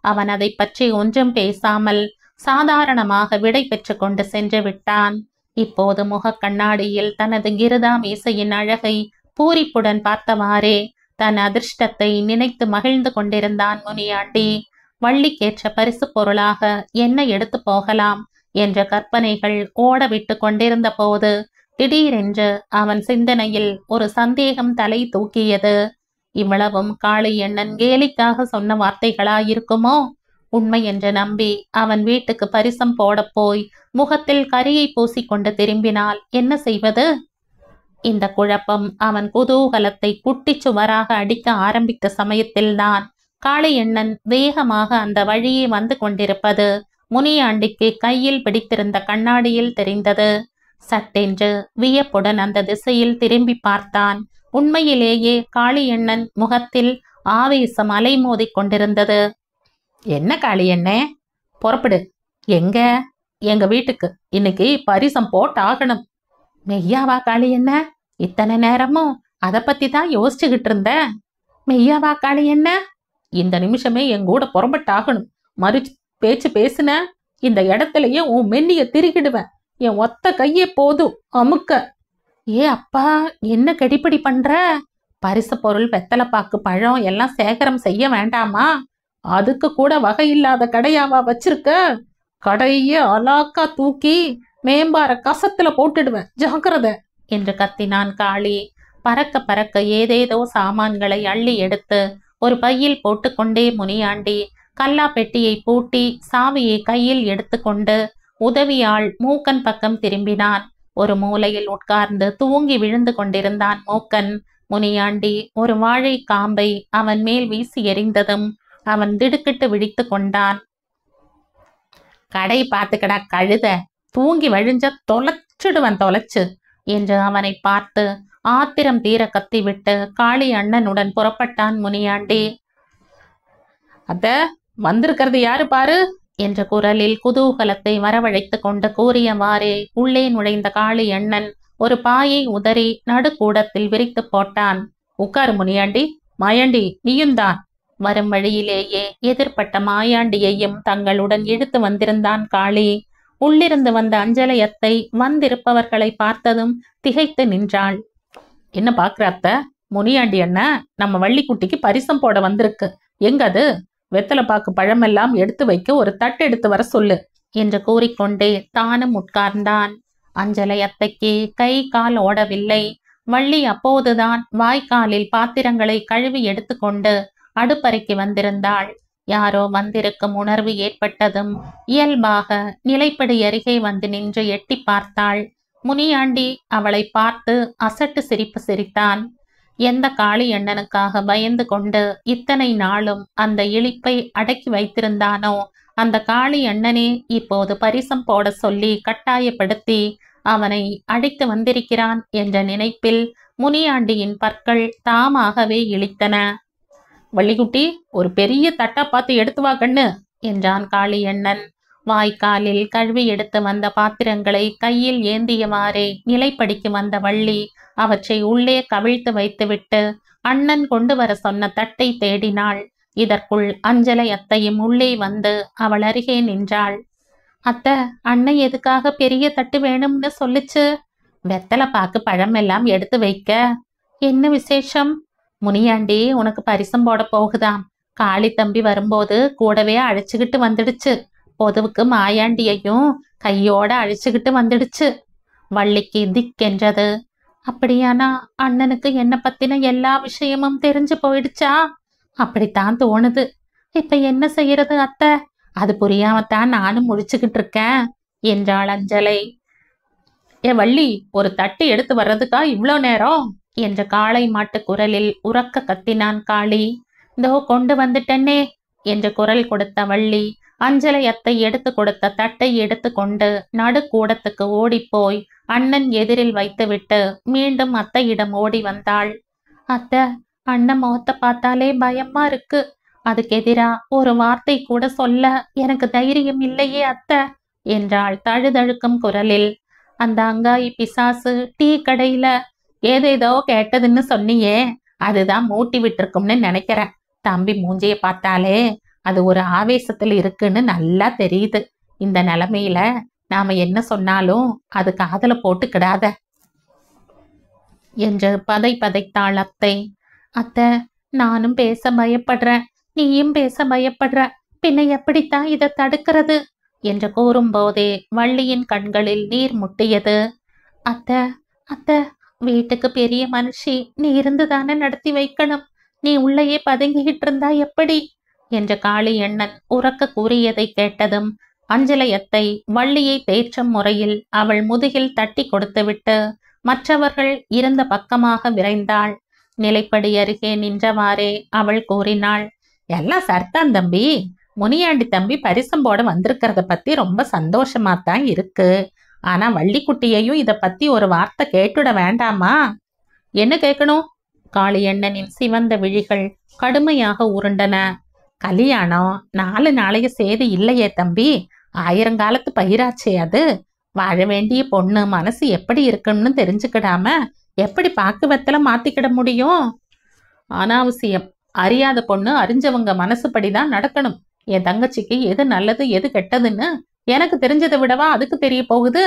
அவன் அதை பற்றி ஒன்றும் பேசாமல் சாதாரணமாக விடை பெற்று கொண்டு சென்று விட்டான். இப்போது முக கண்ணாடியில் தனது கிருதா மீசையின் அழகை பூரிப்புடன் பார்த்தவாறே தன் அதிர்ஷ்டத்தை நினைத்து மகிழ்ந்து கொண்டிருந்தான் முனியாண்டி. வள்ளிக்கேற்ற பரிசு பொருளாக என்ன எடுத்து போகலாம் என்ற கற்பனைகள் ஓடவிட்டு கொண்டிருந்த போது திடீரென்று அவன் சிந்தனையில் ஒரு சந்தேகம் தலை தூக்கியது. இவ்வளவும் காளியண்ணன் கேலிக்காக சொன்ன வார்த்தைகளாயிருக்குமோ? உண்மை என்று நம்பி அவன் வீட்டுக்கு பரிசம் போட போய் முகத்தில் கரியை பூசிக்கொண்டு திரும்பினால் என்ன செய்வது? இந்த குழப்பம் அவன் குதூகலத்தை குட்டி சுவராக அடிக்க ஆரம்பித்த சமயத்தில்தான் காளியண்ணன் வேகமாக அந்த வழியே வந்து கொண்டிருப்பது முனியாண்டிக்கு கையில் பிடித்திருந்த கண்ணாடியில் தெரிந்தது. சட்டென்று வியப்புடன் அந்த திசையில் திரும்பி பார்த்தான். உண்மையிலேயே காளியண்ணன் முகத்தில் ஆவேசம் அலைமோதி கொண்டிருந்தது. என்ன காளியண்ணே, புறப்படு. எங்க? எங்க வீட்டுக்கு. இன்னைக்கு பரிசம் போட்டாகணும். மெய்யாவா காளியண்ண? இத்தனை நேரமும் அதை பத்தி தான் யோசிச்சுக்கிட்டு இருந்த? மெய்யாவா காளி என்ன? இந்த நிமிஷமே என் கூட புறம்பட்டாகணும். மறு பேச்சு பேசுன இந்த இடத்துலயே உன் மென்னிய திருகிடுவேன். என் ஒத்த கையே போதும் அமுக்க. ஏ அப்பா, என்ன கடிப்படி பண்ற? பரிசு பொருள், வெத்தலைப்பாக்கு, பழம் எல்லாம் சேகரம் செய்ய வேண்டாமா? அதுக்கு கூட வகை இல்லாத கடையாவா வச்சிருக்க? கடையே அலாக்கா தூக்கி மேம்பார கசத்துல போட்டுடுவேன், ஜாக்கிரத என்று கத்தினான் காளி. பறக்க பறக்க ஏதேதோ சாமான்களை அள்ளி எடுத்து ஒரு பையில் போட்டுக்கொண்டே முனியாண்டி கல்லா பெட்டியை பூட்டி சாவியை கையில் எடுத்துக்கொண்டு உதவியாள் மூக்கன் பக்கம் திரும்பினான். ஒரு மூலையில் உட்கார்ந்து தூங்கி விழுந்து கொண்டிருந்தான் மூக்கன். முனியாண்டி ஒரு வாழை காம்பை அவன் மேல் வீசி எறிந்ததும் அவன் திடுக்கிட்டு விழித்து கொண்டான். கடை பார்த்துக்கடா கழுத, தூங்கி வழிஞ்ச தொலைச்சிடுவன் தொலைச்சு என்று அவனை பார்த்து ஆத்திரம் தீர கத்திவிட்டு காளி அண்ணனுடன் புறப்பட்டான் முனியாண்டி. அத வந்திருக்கிறது யாரு பாரு என்ற குரலில் குதூகலத்தை வரவழைத்து கொண்டு கூறியவாறே உள்ளே நுழைந்த காளி அண்ணன் ஒரு பாயை உதறி நடுக்கூடத்தில் விரித்து போட்டான். உட்காரு முனியாண்டி. மாயாண்டி நீயும்தான். வரும் வழியிலேயே எதிர்பட்ட மாயாண்டியையும் தங்களுடன் இழுத்து வந்திருந்தான் காளி. உள்ளிருந்து வந்த அஞ்சலையத்தை வந்திருப்பவர்களை பார்த்ததும் திகைத்து நின்றாள். என்ன பாக்குற அத்தை? முனியாண்டி அண்ணா நம்ம வள்ளிக்குட்டிக்கு பரிசம் போட வந்திருக்கு. எங்கது? வெத்தலைப்பாக்கு பழமெல்லாம் எடுத்து வைக்க ஒரு தட்டு எடுத்து வர சொல்லு என்று கூறிக்கொண்டே தானும் உட்கார்ந்தான். அஞ்சலை அத்தைக்கு கை கால் ஓடவில்லை. வள்ளி அப்போதுதான் வாய்க்காலில் பாத்திரங்களை கழுவி எடுத்துக்கொண்டு அடுப்பறைக்கு வந்திருந்தாள். யாரோ வந்திருக்கும் உணர்வு ஏற்பட்டதும் இயல்பாக நிலைப்படி அருகே வந்து நின்று எட்டி பார்த்தாள். முனியாண்டி அவளை பார்த்து அசட்டு சிரிப்பு சிரித்தான். எந்த காளி அண்ணனுக்காக பயந்து கொண்டு இத்தனை நாளும் அந்த இழிப்பை அடக்கி வைத்திருந்தானோ அந்த காளி அண்ணனே இப்போது பரிசம் போட சொல்லி கட்டாயப்படுத்தி அவனை அடித்து வந்திருக்கிறான் என்ற நினைப்பில் முனியாண்டியின் பற்கள் தாமாகவே இழித்தன. வள்ளிக்குட்டி, ஒரு பெரிய தட்டா பார்த்து எடுத்து வா கண்ணு என்றான் காளி அண்ணன். வாய்க்காலில் கழுவி எடுத்து வந்த பாத்திரங்களை கையில் ஏந்தியவாறே நிலைப்படிக்கு வந்த வள்ளி அவற்றை உள்ளே கவிழ்த்து வைத்துவிட்டு அண்ணன் கொண்டு வர சொன்ன தட்டை தேடினாள். இதற்குள் அஞ்சலை அத்தையும் உள்ளே வந்து அவள் அருகே நின்றாள். அத்தை, அண்ணன் எதுக்காக பெரிய தட்டு வேணும்னு சொல்லுச்சு? வெத்தலை பாக்கு பழம் எல்லாம் எடுத்து வைக்க. என்ன விசேஷம்? முனியாண்டி உனக்கு பரிசம் போட போகுதாம். காளி தம்பி வரும்போது கூடவே அழைச்சுக்கிட்டு வந்துடுச்சு. பொதுவுக்கு மாயாண்டியையும் கையோட அழைச்சுக்கிட்டு வந்துடுச்சு. வள்ளிக்கு திக்கென்றது. அப்படியானா அண்ணனுக்கு என்ன பத்தின எல்லா விஷயமும் தெரிஞ்சு போயிடுச்சா? அப்படித்தான் தோணுது. இப்ப என்ன செய்யறது அத்தை? அது புரியாமத்தான் நானும் முடிச்சுக்கிட்டு இருக்கேன் என்றாள் அஞ்சலை. ஏ வள்ளி, ஒரு தட்டு எடுத்து வர்றதுக்கா இவ்வளோ நேரம் என்ற காளை மாட்டு குரலில் உரக்க கத்தினான் காளி. இதோ கொண்டு வந்துட்டேனே என்று குரல் கொடுத்த வள்ளி அஞ்சலை அத்தை எடுத்து கொடுத்த தட்டை எடுத்து கொண்டு நடுக்கூடத்துக்கு ஓடிப்போய் அண்ணன் எதிரில் வைத்துவிட்டு மீண்டும் அத்தையிடம் ஓடி வந்தாள். அத்தை, அண்ணன் முகத்தை பார்த்தாலே பயமா இருக்கு. அதுக்கு எதிரா ஒரு வார்த்தை கூட சொல்ல எனக்கு தைரியம் இல்லையே அத்தை என்றாள் தழுதழுக்கும் குரலில். அந்த அங்காயி பிசாசு டீ கடையில ஏதேதோ கேட்டதுன்னு சொன்னியே, அதுதான் மூட்டி விட்டுருக்கும்னு நினைக்கிறேன். தம்பி மூஞ்சிய பார்த்தாலே அது ஒரு ஆவேசத்துல இருக்குன்னு நல்லா தெரியுது. இந்த நிலைமையில நாம என்ன சொன்னாலும் அது காதல போட்டுக்கிடாத என்று பதைத்தாள் அத்தை. அத்தை, நானும் பேச பயப்படுறேன், நீயும் பேச பயப்படுற. பின்ன எப்படித்தான் இதை தடுக்கிறது என்று கூறும்போதே வள்ளியின் கண்களில் நீர் முட்டியது. அத்தை, அத்தை, வீட்டுக்கு பெரிய மனுஷி நீ இருந்துதானே நடத்தி வைக்கணும். நீ உள்ளேயே பதுங்கிக்கிட்டு இருந்தா எப்படி என்று காளி அண்ணன் உரக்க கூறியதை கேட்டதும் அஞ்சலை அத்தை வள்ளியை தேற்றும் முறையில் அவள் முதுகில் தட்டி கொடுத்துவிட்டு மற்றவர்கள் இருந்த பக்கமாக விரைந்தாள். நிலைப்படி அருகே நின்றவாறே அவள் கூறினாள். எல்லாம் சர்தான் தம்பி. முனியாண்டி தம்பி பரிசம் போட வந்திருக்கிறத பத்தி ரொம்ப சந்தோஷமாத்தான் இருக்கு. ஆனா வள்ளிக்குட்டியையும் இத பத்தி ஒரு வார்த்தை கேட்டுட வேண்டாமா? என்ன கேட்கணும்? காளியண்ணனின் சிவந்த விழிகள் கடுமையாக உருண்டன. கல்யாணம் 4 நாளைய சேதி இல்லையே தம்பி. 1000 காலத்து பயிராச்சே அது. வாழ வேண்டிய பொண்ணு மனசு எப்படி இருக்குன்னு தெரிஞ்சுக்கிடாம எப்படி பாக்குவத்துல மாத்திக்கிட முடியும்? அனாவசியம். அறியாத பொண்ணு அறிஞ்சவங்க மனசுப்படிதான் நடக்கணும். என் தங்கச்சிக்கு எது நல்லது எது கெட்டதுன்னு எனக்கு தெரிஞ்சதை விடவா அதுக்கு தெரிய போகுது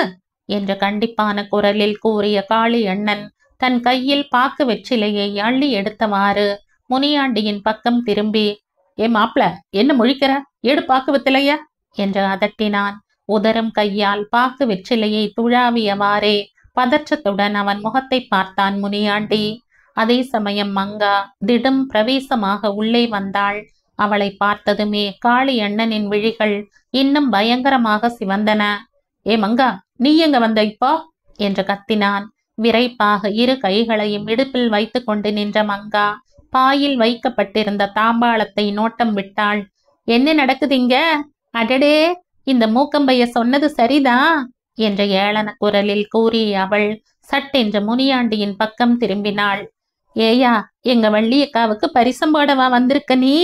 என்று கண்டிப்பான குரலில் கூறிய காளி அண்ணன் தன் கையில் பாக்கு வெற்றிலையை அள்ளி எடுத்தவாறு முனியாண்டியின் பக்கம் திரும்பி, ஏ மாப்ள, என்ன முழிக்கிற, ஏடு பாக்கு வெத்திலைய என்று அதட்டினான். உதரும் கையால் பாக்கு வெற்றிலையை துழாவியவாறே பதற்றத்துடன் அவன் முகத்தை பார்த்தான் முனியாண்டி. அதே சமயம் மங்கா திடும் பிரவேசமாக உள்ளே வந்தாள். அவளை பார்த்ததுமே காளி அண்ணனின் விழிகள் இன்னும் பயங்கரமாக சிவந்தன. ஏ மங்கா, நீ எங்க வந்த இப்போ என்று கத்தினான். விரைப்பாக இரு கைகளையும் இடுப்பில் வைத்து கொண்டு நின்ற மங்கா பாயில் வைக்கப்பட்டிருந்த தாம்பாளத்தை நோட்டம் விட்டாள். என்ன நடக்குதுங்க? அடடே, இந்த மூக்கம்பைய சொன்னது சரிதான் என்ற ஏளன குரலில் கூறிய அவள் சட்டென்று முனியாண்டியின் பக்கம் திரும்பினாள். ஏயா, எங்க வள்ளியக்காவுக்கு பரிசம் போடவா வந்திருக்க நீ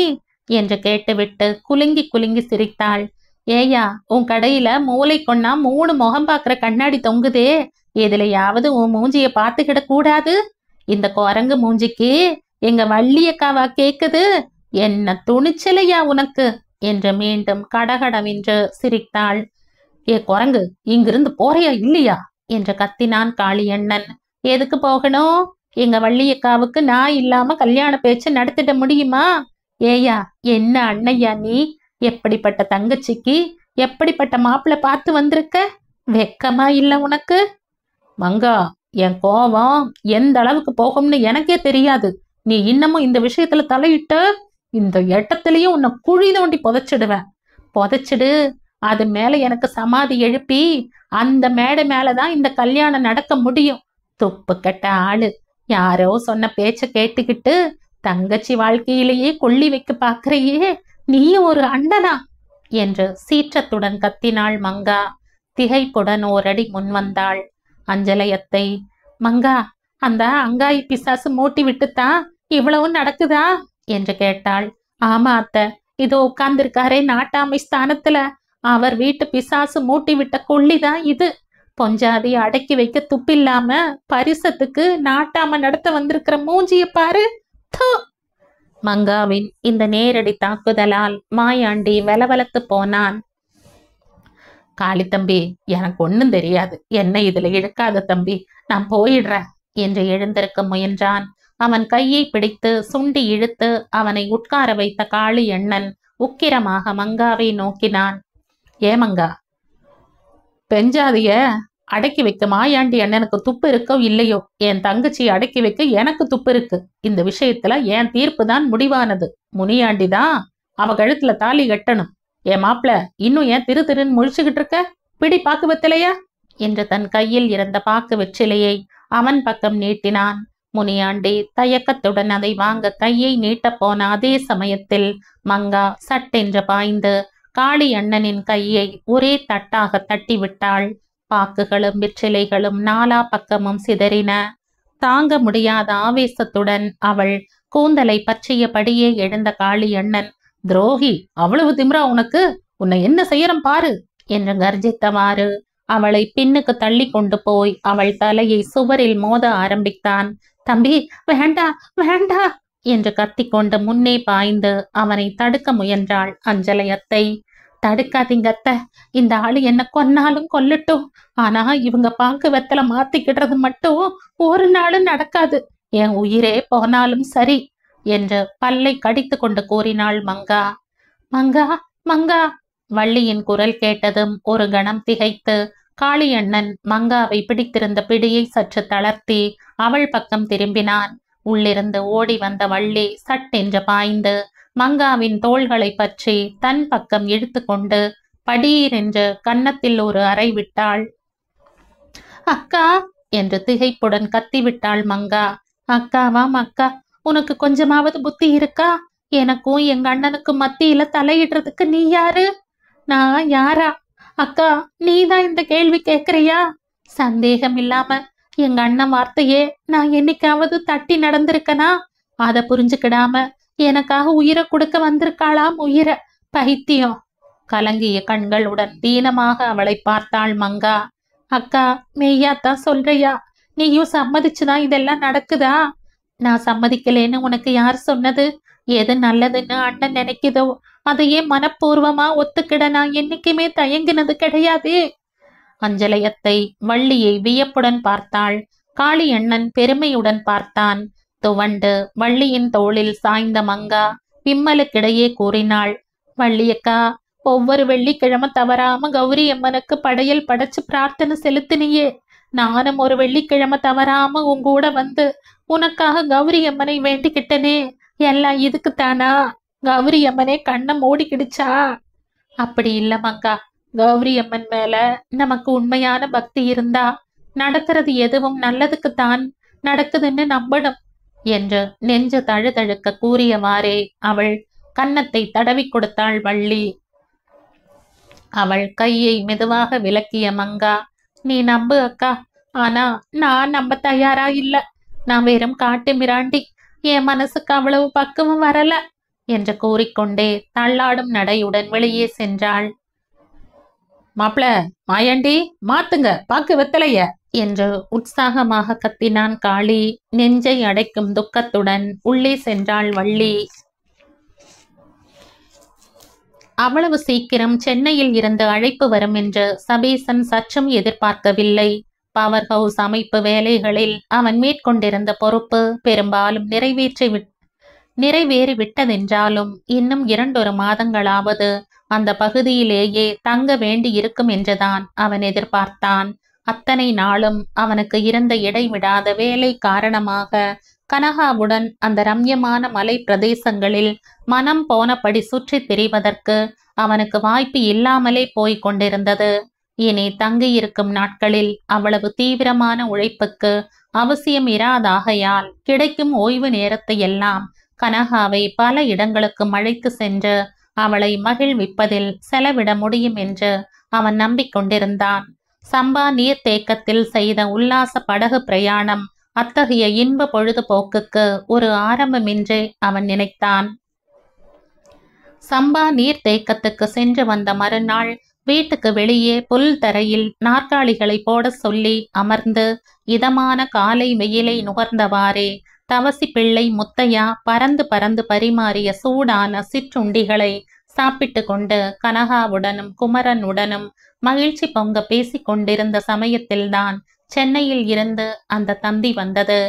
என்று கேட்டுவிட்டு குலுங்கி குலுங்கி சிரித்தாள். ஏயா, உன் கடையில மூளை கொன்னா 3 முகம் பாக்குற கண்ணாடி தொங்குதே, எதுலையாவது உன் மூஞ்சிய பார்த்துக்கிட கூடாது? இந்த குரங்கு மூஞ்சிக்கு எங்க வள்ளியக்காவா கேக்குது? என்ன துணிச்சலையா உனக்கு என்று மீண்டும் கடகடவென்று சிரித்தாள். ஏ குரங்கு, இங்கிருந்து போறியா இல்லையா என்று கத்தினான் காளியண்ணன். எதுக்கு போகணும்? எங்க வள்ளியக்காவுக்கு நான் இல்லாம கல்யாண பேச்சு நடத்திட முடியுமா? ஏயா, என்ன அண்ணையா நீ? எப்படிப்பட்ட தங்கச்சிக்கு எப்படிப்பட்ட மாப்பிள்ளை பார்த்து வந்திருக்க? வெக்கமா இல்ல உனக்கு? மங்கா, என் கோபம் எந்த அளவுக்கு போகும்னு எனக்கே தெரியாது. நீ இன்னமும் இந்த விஷயத்துல தலையிட்ட இந்த இடத்துலயும் உன்னை குழி தோண்டி புதைச்சிடு. அது மேல எனக்கு சமாதி எழுப்பி அந்த மேடை மேலதான் இந்த கல்யாணம் நடக்க முடியும். துப்பு கட்ட ஆளு, யாரோ சொன்ன பேச்ச கேட்டுக்கிட்டு தங்கச்சி வாழ்க்கையிலேயே கொள்ளி வைக்க பாக்குறையே, நீ ஒரு அண்டனா என்று சீற்றத்துடன் கத்தினாள் மங்கா. திகைப்புடன் ஓரடி முன் வந்தாள். அஞ்சலையத்தை, மங்கா, அந்த அங்காயி பிசாசு மூட்டி விட்டுத்தான் இவ்வளவு நடக்குதா என்று கேட்டாள். ஆமா அத்தை, இதோ உட்கார்ந்திருக்காரே நாட்டாமை ஸ்தானத்துல, அவர் வீட்டு பிசாசு மூட்டி விட்ட கொள்ளிதான் இது. பொஞ்சாதி அடக்கி வைக்க துப்பில்லாம பரிசத்துக்கு நாட்டாம நடத்த வந்திருக்கிற மூஞ்சிய பாரு. மங்காவின் இந்த நேரடி தாக்குதலால் மாயாண்டி வெலவலத்து போனான். காளி தம்பி, எனக்கு ஒன்னும் தெரியாது, என்ன இதுல இழுக்காத தம்பி, நான் போயிடுறேன் என்று எழுந்திருக்க முயன்றான். அவன் கையை பிடித்து சுண்டி இழுத்து அவனை உட்கார வைத்த காளி அண்ணன் உக்கிரமாக மங்காவை நோக்கினான். ஏமங்கா, பெஞ்சாதிய அடக்கி வைக்க மாயாண்டி அண்ணனுக்கு துப்பு இருக்கோ இல்லையோ, என் தங்கச்சியை அடக்கி வைக்க எனக்கு துப்பு இருக்கு. இந்த விஷயத்துல என் தீர்ப்பு தான் முடிவானது. முனியாண்டி தான் அவ கழுத்துல தாலி கட்டணும். என் மாப்பிள இன்னும் ஏன் திருன்னு முழிச்சுக்கிட்டு இருக்க? பிடி பாக்கு வெத்திலையா என்று தன் கையில் இருந்த பாக்கு வெற்றிலையை அவன் பக்கம் நீட்டினான். முனியாண்டி தயக்கத்துடன் அதை வாங்க கையை நீட்ட போன அதே சமயத்தில் மங்கா சட்டென்று பாய்ந்து காளி அண்ணனின் கையை ஒரே தட்டாக தட்டி விட்டாள். பாக்குகளும் வெற்றிலைகளும் நாலா பக்கமும் சிதறின. தாங்க முடியாத ஆவேசத்துடன் அவள் கூந்தலை பற்றியபடியே எழுந்த காளி அண்ணன், துரோகி, அவ்வளவு திமிரா உனக்கு? உன்னை என்ன செய்யறம் பாரு என்று கர்ஜித்தவாறு அவளை பின்னுக்கு தள்ளி கொண்டு போய் அவள் தலையை சுவரில் மோத ஆரம்பித்தான். தம்பி, வேண்டா வேண்டா என்று கத்திக்கொண்டு முன்னே பாய்ந்து அவனை தடுக்க முயன்றாள் அஞ்சலையத்தை. தடுக்காதீங்க அத்தை, இந்த ஆளு என்ன கொன்னாலும் கொல்லட்டும், ஆனா இவங்க பாக்கு வெத்தலை மாத்திக்கிடுறது மட்டும் ஒரு நாளும் நடக்காது, என் உயிரே போனாலும் சரி என்று பல்லை கடித்து கொண்டு கூறினாள் மங்கா. மங்கா மங்கா வள்ளியின் குரல் கேட்டதும் ஒரு கணம் திகைத்து காளியண்ணன் மங்காவை பிடித்திருந்த பிடியை சற்று தளர்த்தி அவள் பக்கம் திரும்பினான். உள்ளிருந்து ஓடி வந்த வள்ளி சட்டென்று பாய்ந்து மங்காவின் தோள்களை பற்றி தன் பக்கம் இழுத்து கொண்டு படீர் என்று கன்னத்தில் ஒரு அறை விட்டாள். அக்கா என்று திகைப்புடன் கத்திவிட்டாள் மங்கா. அக்காவாம் அக்கா, உனக்கு கொஞ்சமாவது புத்தி இருக்கா? எனக்கும் எங்க அண்ணனுக்கும் மத்தியில தலையிடுறதுக்கு நீ யாரு? நான் யாரா? அக்கா, நீதான் இந்த கேள்வி கேக்குறியா? சந்தேகம் இல்லாம எங்க அண்ணன் வார்த்தையே நான் என்னைக்காவது தட்டி நடந்திருக்கனா? அத புரிஞ்சுக்கிடாம எனக்காக உயிரை கொடுக்க வந்திருக்காளாம் உயிரை, பைத்தியம். கலங்கிய கண்களுடன் தீனமாக அவளை பார்த்தாள் மங்கா. அக்கா, மெய்யாத்தான் சொல்றியா? நீயும் சம்மதிச்சுதான் இதெல்லாம் நடக்குதா? நான் சம்மதிக்கலேன்னு உனக்கு யார் சொன்னது? எது நல்லதுன்னு அண்ணன் நினைக்குதோ அதையே மனப்பூர்வமா ஒத்துக்கிட நான் என்னைக்குமே தயங்கினது கிடையாதே. அஞ்சலையத்தை வள்ளியை வியப்புடன் பார்த்தாள். காளியண்ணன் பெருமையுடன் பார்த்தான். துவண்டு வள்ளியின் தோளில் சாய்ந்த மங்கா விம்மலுக்கிடையே கூறினாள், வள்ளியக்கா, ஒவ்வொரு வெள்ளிக்கிழமை தவறாம கௌரி அம்மனுக்கு படையல் படைச்சு பிரார்த்தனை செலுத்தினியே. நானும் ஒரு வெள்ளிக்கிழமை தவறாம உங்கூட வந்து உனக்காக கௌரி அம்மனை வேண்டிக்கிட்டனே. எல்லாம் இதுக்குத்தானா? கௌரி அம்மனே கண்ணை மூடிக்கிடுச்சா? அப்படி இல்ல மங்கா. கௌரி அம்மன் மேல நமக்கு உண்மையான பக்தி இருந்தா நடக்கிறது எதுவும் நல்லதுக்குத்தான் நடக்குதுன்னு நம்பணும் என்று நெஞ்சு தழுதழுக்க கூறியவாறே அவள் கன்னத்தை தடவி கொடுத்தாள் வள்ளி. அவள் கையை மெதுவாக விலக்கிய மங்கா, நீ நம்பு அக்கா, ஆனா நான் நம்ப தயாரா இல்ல. நான் வெறும் காட்டு மிராண்டி, என் மனசுக்கு அவ்வளவு பக்குவம் வரல என்று கூறிக்கொண்டே தள்ளாடும் நடையுடன் வெளியே சென்றாள். மாப்பிள, மாயாண்டி, மாத்துங்க பாக்கு வெத்தலைய என்று உற்சாகமாக கத்தினான் காளி. நெஞ்சை அடைக்கும் துக்கத்துடன் உள்ளே சென்றாள் வள்ளி. அவ்வளவு சீக்கிரம் சென்னையில் இருந்து அழைப்பு வரும் என்று சபேசன் சற்றும் எதிர்பார்க்கவில்லை. பவர் ஹவுஸ் அமைப்பு வேலைகளில் அவன் மேற்கொண்டிருந்த பொறுப்பு பெரும்பாலும் நிறைவேறிவிட்டதென்றாலும் இன்னும் 2 மாதங்களாவது அந்த பகுதியிலேயே தங்க வேண்டி இருக்கும் என்றுதான் அவன் எதிர்பார்த்தான். அத்தனை நாளும் அவனுக்கு இருந்த இடைவிடாத வேலை காரணமாக கனகாவுடன் அந்த ரம்யமான மலை பிரதேசங்களில் மனம் போனபடி சுற்றி திரிவதற்கு அவனுக்கு வாய்ப்பு இல்லாமலே போய்க் கொண்டிருந்தது. இனி தங்கியிருக்கும் நாட்களில் அவ்வளவு தீவிரமான உழைப்புக்கு அவசியம் இராதாகையால் கிடைக்கும் ஓய்வு நேரத்தை எல்லாம் கனகாவை பல இடங்களுக்கு அழைத்து சென்று அவளை மகிழ்விப்பதில் செலவிட முடியும் என்று அவன் நம்பிக்கொண்டிருந்தான். சம்பா நீர்த்தேக்கத்தில் செய்த உல்லாச படகு பிரயாணம் அத்தகைய இன்ப பொழுதுபோக்குக்கு ஒரு ஆரம்பமென்றே அவன் நினைத்தான். சம்பா நீர்த்தேக்கத்துக்கு சென்று வந்த மறுநாள் வீட்டுக்கு வெளியே புல் தரையில் நாற்காலிகளை போட சொல்லி அமர்ந்து இதமான காலை வெயிலை நுகர்ந்தவாறே தவசி பிள்ளை முத்தையா பறந்து பறந்து பரிமாறிய சூடான சிற்றுண்டிகளை சாப்பிட்டு கொண்டு கனகாவுடனும் குமரனுடனும் மகிழ்ச்சி பொங்க பேசிக் கொண்டிருந்த சமயத்தில்தான் சென்னையில் இருந்து அந்த தந்தி வந்தது.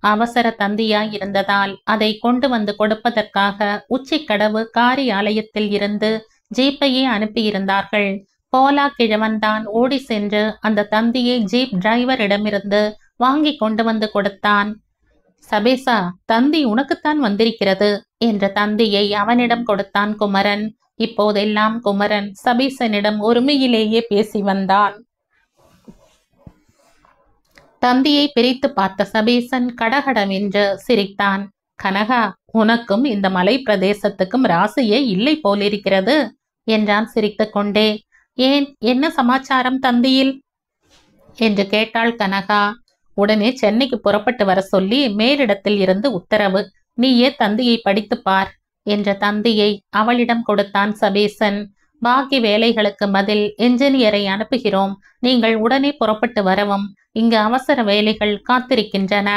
அவசர தந்தியாய் இருந்ததால் அதை கொண்டு வந்து கொடுப்பதற்காக உச்சிக்கடவு காரியாலயத்தில் இருந்து ஜீப்பையே அனுப்பியிருந்தார்கள். போலா கிழவன்தான் ஓடி சென்று அந்த தந்தியை ஜீப் டிரைவரிடமிருந்து வாங்கி கொண்டு வந்து கொடுத்தான். சபேசா, தந்தி உனக்குத்தான் வந்திருக்கிறது என்ற தந்தியை அவனிடம் கொடுத்தான் குமரன். இப்போதெல்லாம் குமரன் சபேசனிடம் ஒருமையிலேயே பேசி வந்தான். தந்தியை பிரித்து பார்த்த சபேசன் கடகடவென்று சிரித்தான். கனகா, உனக்கும் இந்த மலை பிரதேசத்துக்கும் ராசியே இல்லை போலிருக்கிறது என்றான் சிரித்து கொண்டே. ஏன், என்ன சமாச்சாரம் தந்தியில் என்று கேட்டாள் கனகா. உடனே சென்னைக்கு புறப்பட்டு வர சொல்லி மேலிடத்தில் இருந்து உத்தரவு. நீயே தந்தியை படித்து பார் என்ற தந்தியை அவளிடம் கொடுத்தான் சபேசன். பாக்கி வேலைகளுக்கு பதில் என்ஜினியரை அனுப்புகிறோம். நீங்கள் உடனே புறப்பட்டு வரவும். இங்கு அவசர வேலைகள் காத்திருக்கின்றன.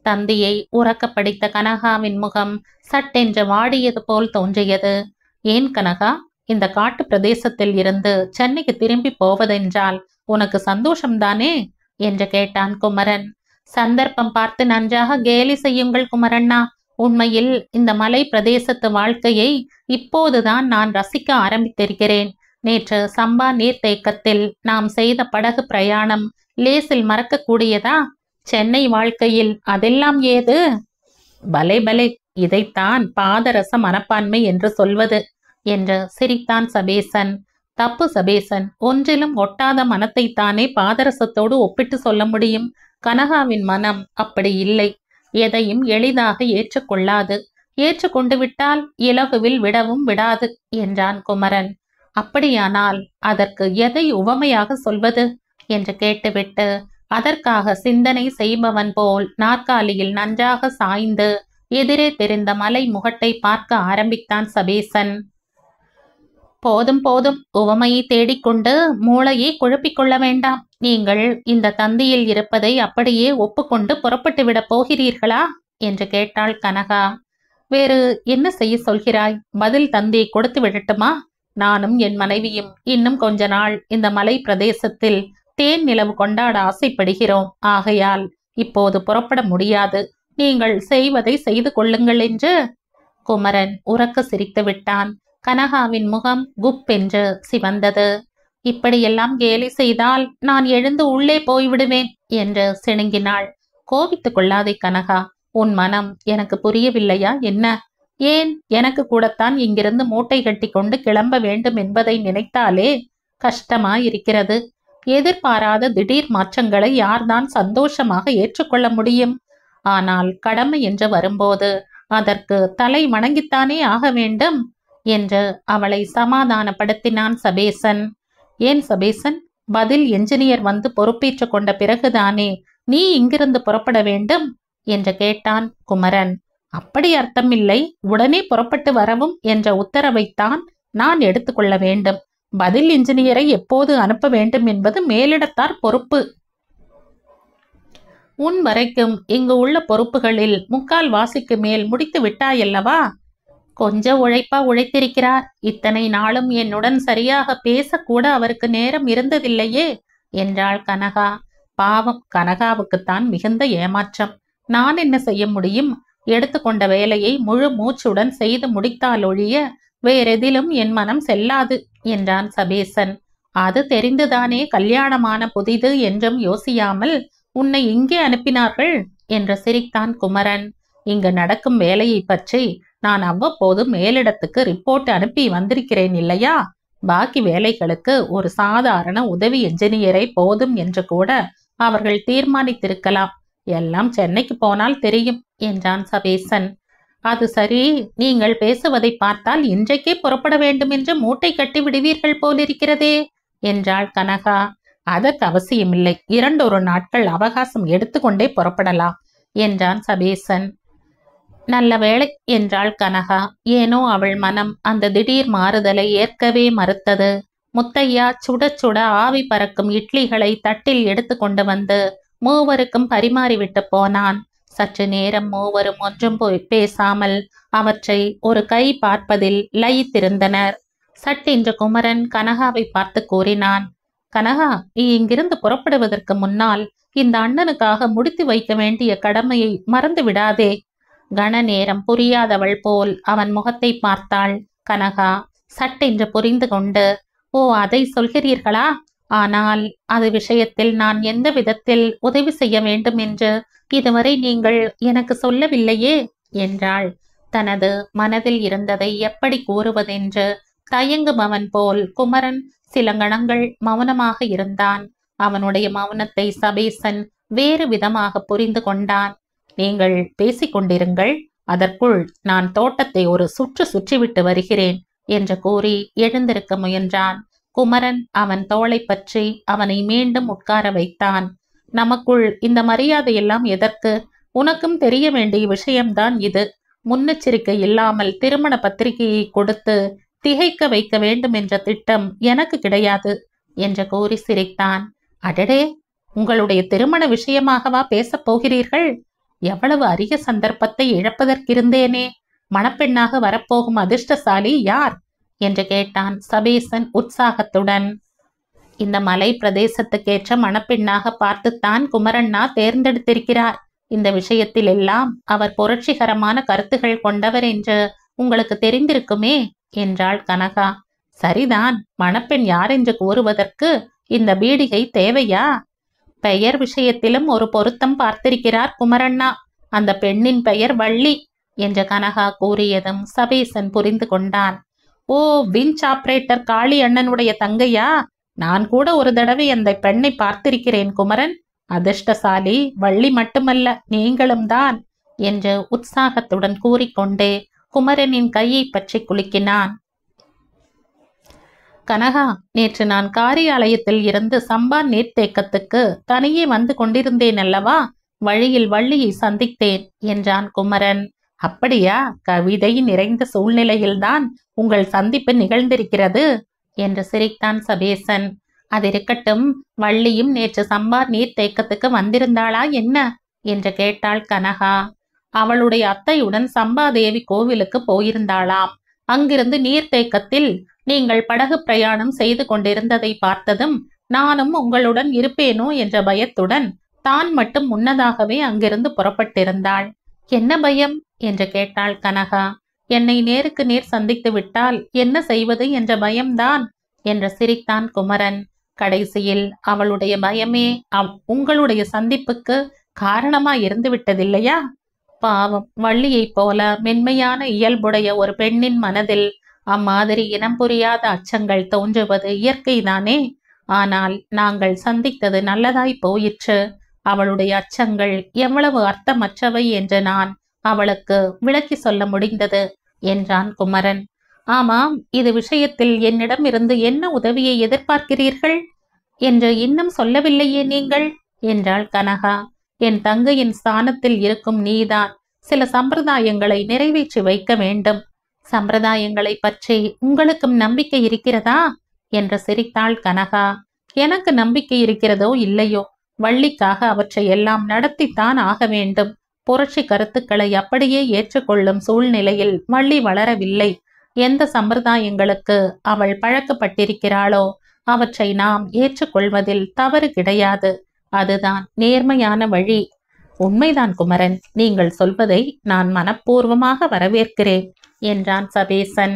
தந்தியை உறக்க படித்த கனகாவின் முகம் சட்டென்று வாடியது போல் தோன்றியது. ஏன் கனகா, இந்த காட்டு பிரதேசத்தில் இருந்து சென்னைக்கு திரும்பி போவதென்றால் உனக்கு சந்தோஷம்தானே என்று கேட்டான் குமரன். சந்தர்ப்பம் பார்த்து நன்றாக கேலி செய்யுங்கள் குமரண்ணா. உண்மையில் இந்த மலை பிரதேசத்து வாழ்க்கையை இப்போதுதான் நான் ரசிக்க ஆரம்பித்திருக்கிறேன். நேற்று சம்பா நீர்த்தேக்கத்தில் நாம் செய்த படகு பிரயாணம் லேசில் மறக்கக்கூடியதா? சென்னை வாழ்க்கையில் அதெல்லாம் ஏது? பலே பலே, இதைத்தான் பாதரச மனப்பான்மை என்று சொல்வது என்று சிரித்தான் சபேசன். தப்பு சபேசன், ஒன்றிலும் ஒட்டாத மனத்தைத்தானே பாதரசத்தோடு ஒப்பிட்டு சொல்ல முடியும். கனகாவின் மனம் அப்படி இல்லை. எதையும் எளிதாக ஏற்றுக்கொள்ளாது. ஏற்றுக்கொண்டு விட்டால் இலகுவில் விடவும் விடாது என்றான் குமரன். அப்படியானால் அதற்கு எதை உவமையாக சொல்வது என்று கேட்டுவிட்டு அதற்காக சிந்தனை செய்பவன் போல் நாற்காலியில் நன்றாக சாய்ந்து எதிரே தெரிந்த மலை முகட்டை பார்க்க ஆரம்பித்தான் சபேசன். போதும் போதும், உவமையை தேடிக்கொண்டு மூளையை குழப்பிக்கொள்ள வேண்டாம். நீங்கள் இந்த தந்தியில் இருப்பதை அப்படியே ஒப்புக்கொண்டு புறப்பட்டு விட போகிறீர்களா என்று கேட்டாள் கனகா. வேறு என்ன செய்ய சொல்கிறாய்? பதில் தந்தி கொடுத்து விடட்டுமா? நானும் என் மனைவியும் இன்னும் கொஞ்ச நாள் இந்த மலை பிரதேசத்தில் தேன் நிலவு கொண்டாட ஆசைப்படுகிறோம். ஆகையால் இப்போது புறப்பட முடியாது. நீங்கள் செய்வதை செய்து கொள்ளுங்கள் என்று குமரன் உரக்க சிரித்து விட்டான். கனகாவின் முகம் குப்பென்று சிவந்தது. இப்படியெல்லாம் கேலி செய்தால் நான் எழுந்து உள்ளே போய்விடுவேன் என்று சிணுங்கினாள். கோபித்துக் கொள்ளாதே கனகா. உன் மனம் எனக்கு புரியவில்லையா என்ன? ஏன், எனக்கு கூடத்தான் இங்கிருந்து மூட்டை கட்டி கொண்டு கிளம்ப வேண்டும் என்பதை நினைத்தாலே கஷ்டமாயிருக்கிறது. எதிர்பாராத திடீர் மாற்றங்களை யார்தான் சந்தோஷமாக ஏற்றுக்கொள்ள முடியும்? ஆனால் கடமை என்று வரும்போது அதற்கு தலை வணங்கித்தானே ஆக வேண்டும் என்று அவளை சமாதானப்படுத்தினான் சபேசன். ஏன் சபேசன்? பதில் என்ஜினியர் வந்து பொறுப்பேற்று கொண்ட பிறகுதானே நீ இங்கிருந்து புறப்பட வேண்டும் என்று கேட்டான் குமரன். அப்படி அர்த்தமில்லை. உடனே புறப்பட்டு வரவும் என்ற உத்தரவைத்தான் நான் எடுத்துக்கொள்ள வேண்டும். பதில் இன்ஜினியரை எப்போது அனுப்ப வேண்டும் என்பது மேலிடத்தார் பொறுப்பு. உன் வரைக்கும் இங்கு உள்ள பொறுப்புகளில் முக்கால் வாசிக்கு மேல் முடித்து விட்டாயல்லவா? கொஞ்சம் உழைப்பா உழைத்திருக்கிறார். இத்தனை நாளும் என்னுடன் சரியாக பேசக்கூட அவருக்கு நேரம் இருந்ததில்லையே என்றாள் கனகா. பாவம், கனகாவுக்குத்தான் மிகுந்த ஏமாற்றம். நான் என்ன செய்ய முடியும்? எடுத்துக்கொண்ட வேலையை முழு மூச்சுடன் செய்து முடித்தாலொழிய வேறெதிலும் என் மனம் செல்லாது என்றான் சபேசன். அது தெரிந்துதானே கல்யாணமான புதிது என்றும் யோசியாமல் உன்னை இங்கே அனுப்பினார்கள் என்று சிரித்தான் குமரன். இங்கு நடக்கும் வேலையை பற்றி நான் அவ்வப்போது மேலிடத்துக்கு ரிப்போர்ட் அனுப்பி வந்திருக்கிறேன் இல்லையா? பாக்கி வேலைகளுக்கு ஒரு சாதாரண உதவி என்ஜினியரை போதும் என்று கூட அவர்கள் தீர்மானித்திருக்கலாம். எல்லாம் சென்னைக்கு போனால் தெரியும் என்றான் சபேசன். அது சரி, நீங்கள் பேசுவதை பார்த்தால் இன்றைக்கே புறப்பட வேண்டும் என்று மூட்டை கட்டி விடுவீர்கள் போலிருக்கிறதே என்றாள் கனகா. அதற்கு அவசியமில்லை. 2 நாட்கள் அவகாசம் எடுத்துக்கொண்டே புறப்படலாம் என்றான் சபேசன். நல்ல வேளை என்றாள் கனகா. ஏனோ அவள் மனம் அந்த திடீர் மாறுதலை ஏற்கவே மறுத்தது. முத்தையா சுட சுட ஆவி பறக்கும் இட்லிகளை தட்டில் எடுத்து கொண்டு வந்து மூவருக்கும் பரிமாறிவிட்டு போனான். சற்று நேரம் மூவரும் ஒன்றும் பேசாமல் அவற்றை ஒரு கை பார்ப்பதில் லயித்திருந்தனர். சட்டென்று குமரன் கனகாவை பார்த்து கூறினான். கனகா, நீ இங்கிருந்து புறப்படுவதற்கு முன்னால் இந்த அண்ணனுக்காக முடித்து வைக்க வேண்டிய கடமையை மறந்து விடாதே. கன நேரம் புரியாதவள் போல் அவன் முகத்தை பார்த்தாள் கனகா. சட்டென்று புரிந்து கொண்டு, ஓ, அதை சொல்கிறீர்களா? ஆனால் அது விஷயத்தில் நான் எந்த விதத்தில் உதவி செய்ய வேண்டும் என்று இதுவரை நீங்கள் எனக்கு சொல்லவில்லையே என்றாள். தனது மனதில் இருந்ததை எப்படி கூறுவதென்று தயங்குபவன் போல் குமரன் சில கணங்கள் மௌனமாக இருந்தான். அவனுடைய மௌனத்தை சபேசன் வேறு விதமாக புரிந்து கொண்டான். நீங்கள் பேசிக்கொண்டிருங்கள், அதற்குள் நான் தோட்டத்தை ஒரு சுற்று சுற்றிவிட்டு வருகிறேன் என்று கூறி எழுந்திருக்க முயன்றான். குமரன் அவன் தோளை பற்றி அவனை மீண்டும் உட்கார வைத்தான். நமக்குள் இந்த மரியாதையெல்லாம் எதற்கு? உனக்கும் தெரிய வேண்டிய விஷயம்தான் இது. முன்னெச்சரிக்கை இல்லாமல் திருமண பத்திரிகையை கொடுத்து திகைக்க வைக்க வேண்டும் என்ற திட்டம் எனக்கு கிடையாது என்று கூறி சிரித்தான். அடடே, உங்களுடைய திருமண விஷயமாகவா பேசப் போகிறீர்கள்? எவ்வளவு அரிய சந்தர்ப்பத்தை இழப்பதற்கிருந்தேனே. மணப்பெண்ணாக வரப்போகும் அதிர்ஷ்டசாலி யார் என்று கேட்டான் சபேசன் உற்சாகத்துடன். இந்த மலை பிரதேசத்துக்கேற்ற மணப்பெண்ணாக பார்த்துத்தான் குமரண்ணா தேர்ந்தெடுத்திருக்கிறார். இந்த விஷயத்தில் எல்லாம் அவர் புரட்சிகரமான கருத்துகள் கொண்டவர் என்று உங்களுக்கு தெரிந்திருக்குமே என்றாள் கனகா. சரிதான், மணப்பெண் யார் என்று கூறுவதற்கு இந்த பீடிகை தேவையா? பெயர் விஷயத்திலும் ஒரு பொருத்தம் பார்த்திருக்கிறார் குமரண்ணா. அந்த பெண்ணின் பெயர் வள்ளி என்று கனகா கூறியதும் சபேசன் புரிந்து கொண்டான். ஓ, விஞ்ச் ஆபரேட்டர் காளி அண்ணனுடைய தங்கையா? நான் கூட ஒரு தடவை அந்த பெண்ணை பார்த்திருக்கிறேன் குமரன். அதிர்ஷ்டசாலி வள்ளி மட்டுமல்ல, நீங்களும் தான் என்று உற்சாகத்துடன் கூறிக்கொண்டே குமரனின் கையை பற்றி குலுக்கினான். கனகா, நேற்று நான் காரியாலயத்தில் இருந்து சம்பா நீர்த்தேக்கத்துக்கு தனியே வந்து கொண்டிருந்தேன் அல்லவா? வழியில் வள்ளியை சந்தித்தேன் என்றான் குமரன். அப்படியா? கவிதை நிறைந்த சூழ்நிலையில்தான் உங்கள் சந்திப்பு நிகழ்ந்திருக்கிறது என்று சிரித்தான் சபேசன். அதிருக்கட்டும், வள்ளியும் நேற்று சம்பா நீர்த்தேக்கத்துக்கு வந்திருந்தாளா என்ன என்று கேட்டாள் கனகா. அவளுடைய அத்தையுடன் சம்பாதேவி கோவிலுக்கு போயிருந்தாளாம். அங்கிருந்து நீர்த்தேக்கத்தில் நீங்கள் படகு பிரயாணம் செய்து கொண்டிருந்ததை பார்த்ததும் நானும் உங்களுடன் இருப்பேனோ என்ற பயத்துடன் தான் மட்டும் முன்னதாகவே அங்கிருந்து புறப்பட்டிருந்தாள். என்ன பயம் என்று கேட்டாள் கனகா. என்னை நேருக்கு நேர் சந்தித்து விட்டால் என்ன செய்வது என்ற பயம்தான் என்று சிரித்தான் குமரன். கடைசியில் அவளுடைய பயமே உங்களுடைய சந்திப்புக்கு காரணமா இருந்து விட்டதில்லையா? பாவம், வள்ளியைப் போல மென்மையான இயல்புடைய ஒரு பெண்ணின் மனதில் அம்மாதிரி இனம் புரியாத அச்சங்கள் தோன்றுவது இயற்கைதானே. ஆனால் நாங்கள் சந்தித்தது நல்லதாய் போயிற்று. அவளுடைய அச்சங்கள் எவ்வளவு அர்த்தமற்றவை என்று நான் அவளுக்கு விளக்கி சொல்ல முடிந்தது என்றான் குமரன். ஆமாம், இது விஷயத்தில் என்னிடம் இருந்து என்ன உதவியை எதிர்பார்க்கிறீர்கள் என்று இன்னும் சொல்லவில்லையே நீங்கள் என்றாள் கனகா. என் தங்கையின் ஸ்தானத்தில் இருக்கும் நீதான் சில சம்பிரதாயங்களை நிறைவேற்றி வைக்க வேண்டும். சம்பிரதாயங்களை பற்றி உங்களுக்கும் நம்பிக்கை இருக்கிறதா என்று சிரித்தாள் கனகா. எனக்கு நம்பிக்கை இருக்கிறதோ இல்லையோ, வள்ளிக்காக அவற்றை எல்லாம் நடத்தித்தான் ஆக வேண்டும். புரட்சி கருத்துக்களை அப்படியே ஏற்றுக்கொள்ளும் சூழ்நிலையில் வள்ளி வளரவில்லை. எந்த சம்பிரதாயங்களுக்கு அவள் பழக்கப்பட்டிருக்கிறாளோ அவற்றை நாம் ஏற்றுக்கொள்வதில் தவறு கிடையாது. அதுதான் நேர்மையான வழி. உண்மைதான் குமரன், நீங்கள் சொல்வதை நான் மனப்பூர்வமாக வரவேற்கிறேன் என்றான் சபேசன்.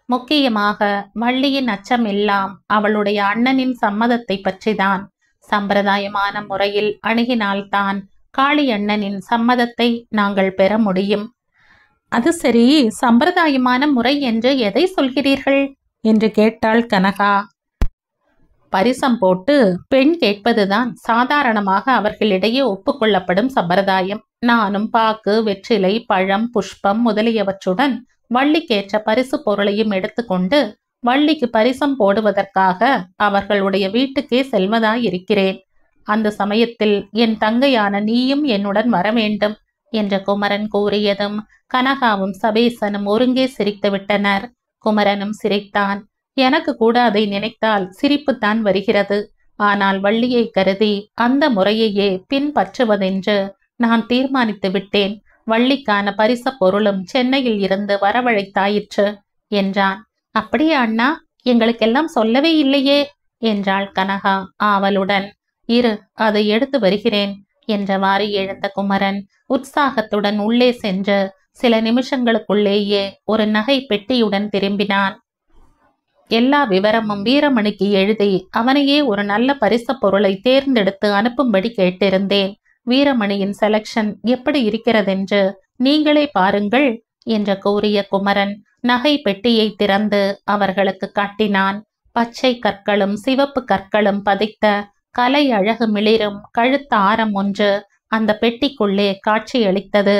முக்கியமாக வள்ளியின் அச்சம் எல்லாம் அவளுடைய அண்ணனின் சம்மதத்தை பற்றிதான். சம்பிரதாயமான முறையில் அணுகினால்தான் காளி அண்ணனின் சம்மதத்தை நாங்கள் பெற முடியும். அது சரி, சம்பிரதாயமான முறை என்று எதை சொல்கிறீர்கள் என்று கேட்டாள் கனகா. பரிசம் போட்டு பெண் கேட்பதுதான் சாதாரணமாக அவர்களிடையே ஒப்புக்கொள்ளப்படும் சம்பிரதாயம். நானும் பாக்கு, வெற்றிலை, பழம், புஷ்பம் முதலியவற்றுடன் வள்ளிக்கேற்ற பரிசு பொருளையும் எடுத்துக்கொண்டு வள்ளிக்கு பரிசம் போடுவதற்காக அவர்களுடைய வீட்டுக்கே செல்வதாயிருக்கிறேன். அந்த சமயத்தில் என் தங்கையான நீயும் என்னுடன் வர வேண்டும் என்று குமரன் கூறியதும் கனகாவும் சபேசனும் ஒருங்கே சிரித்து விட்டனர். குமரனும் சிரித்தான். எனக்கு கூட அதை நினைத்தால் சிரிப்புத்தான் வருகிறது. ஆனால் வள்ளியை கருதி அந்த முறையையே பின்பற்றுவதென்று நான் தீர்மானித்து விட்டேன். வள்ளிக்கான பரிச பொருளும் சென்னையில் இருந்து வரவழைத்தாயிற்று என்றான். அப்படியே அண்ணா, எங்களுக்கெல்லாம் சொல்லவே இல்லையே என்றாள் கனகா ஆவலுடன். இரு, அதை எடுத்து வருகிறேன் என்றவாறு எழுந்த குமரன் உற்சாகத்துடன் உள்ளே சென்று சில நிமிஷங்களுக்குள்ளேயே ஒரு நகை பெட்டியுடன் திரும்பினான். எல்லா விவரமும் வீரமணிக்கு எழுதி அவனையே ஒரு நல்ல பரிச பொருளை தேர்ந்தெடுத்து அனுப்பும்படி கேட்டிருந்தேன். வீரமணியின் செலக்ஷன் எப்படி இருக்கிறதென்று நீங்களே பாருங்கள் என்று கூறிய குமரன் நகை பெட்டியை திறந்து அவர்களுக்கு காட்டினான். பச்சை கற்களும் சிவப்பு கற்களும் பதித்த கலை அழகு மிளிரும் கழுத்த ஆரம் ஒன்று அந்த பெட்டிக்குள்ளே காட்சியளித்தது.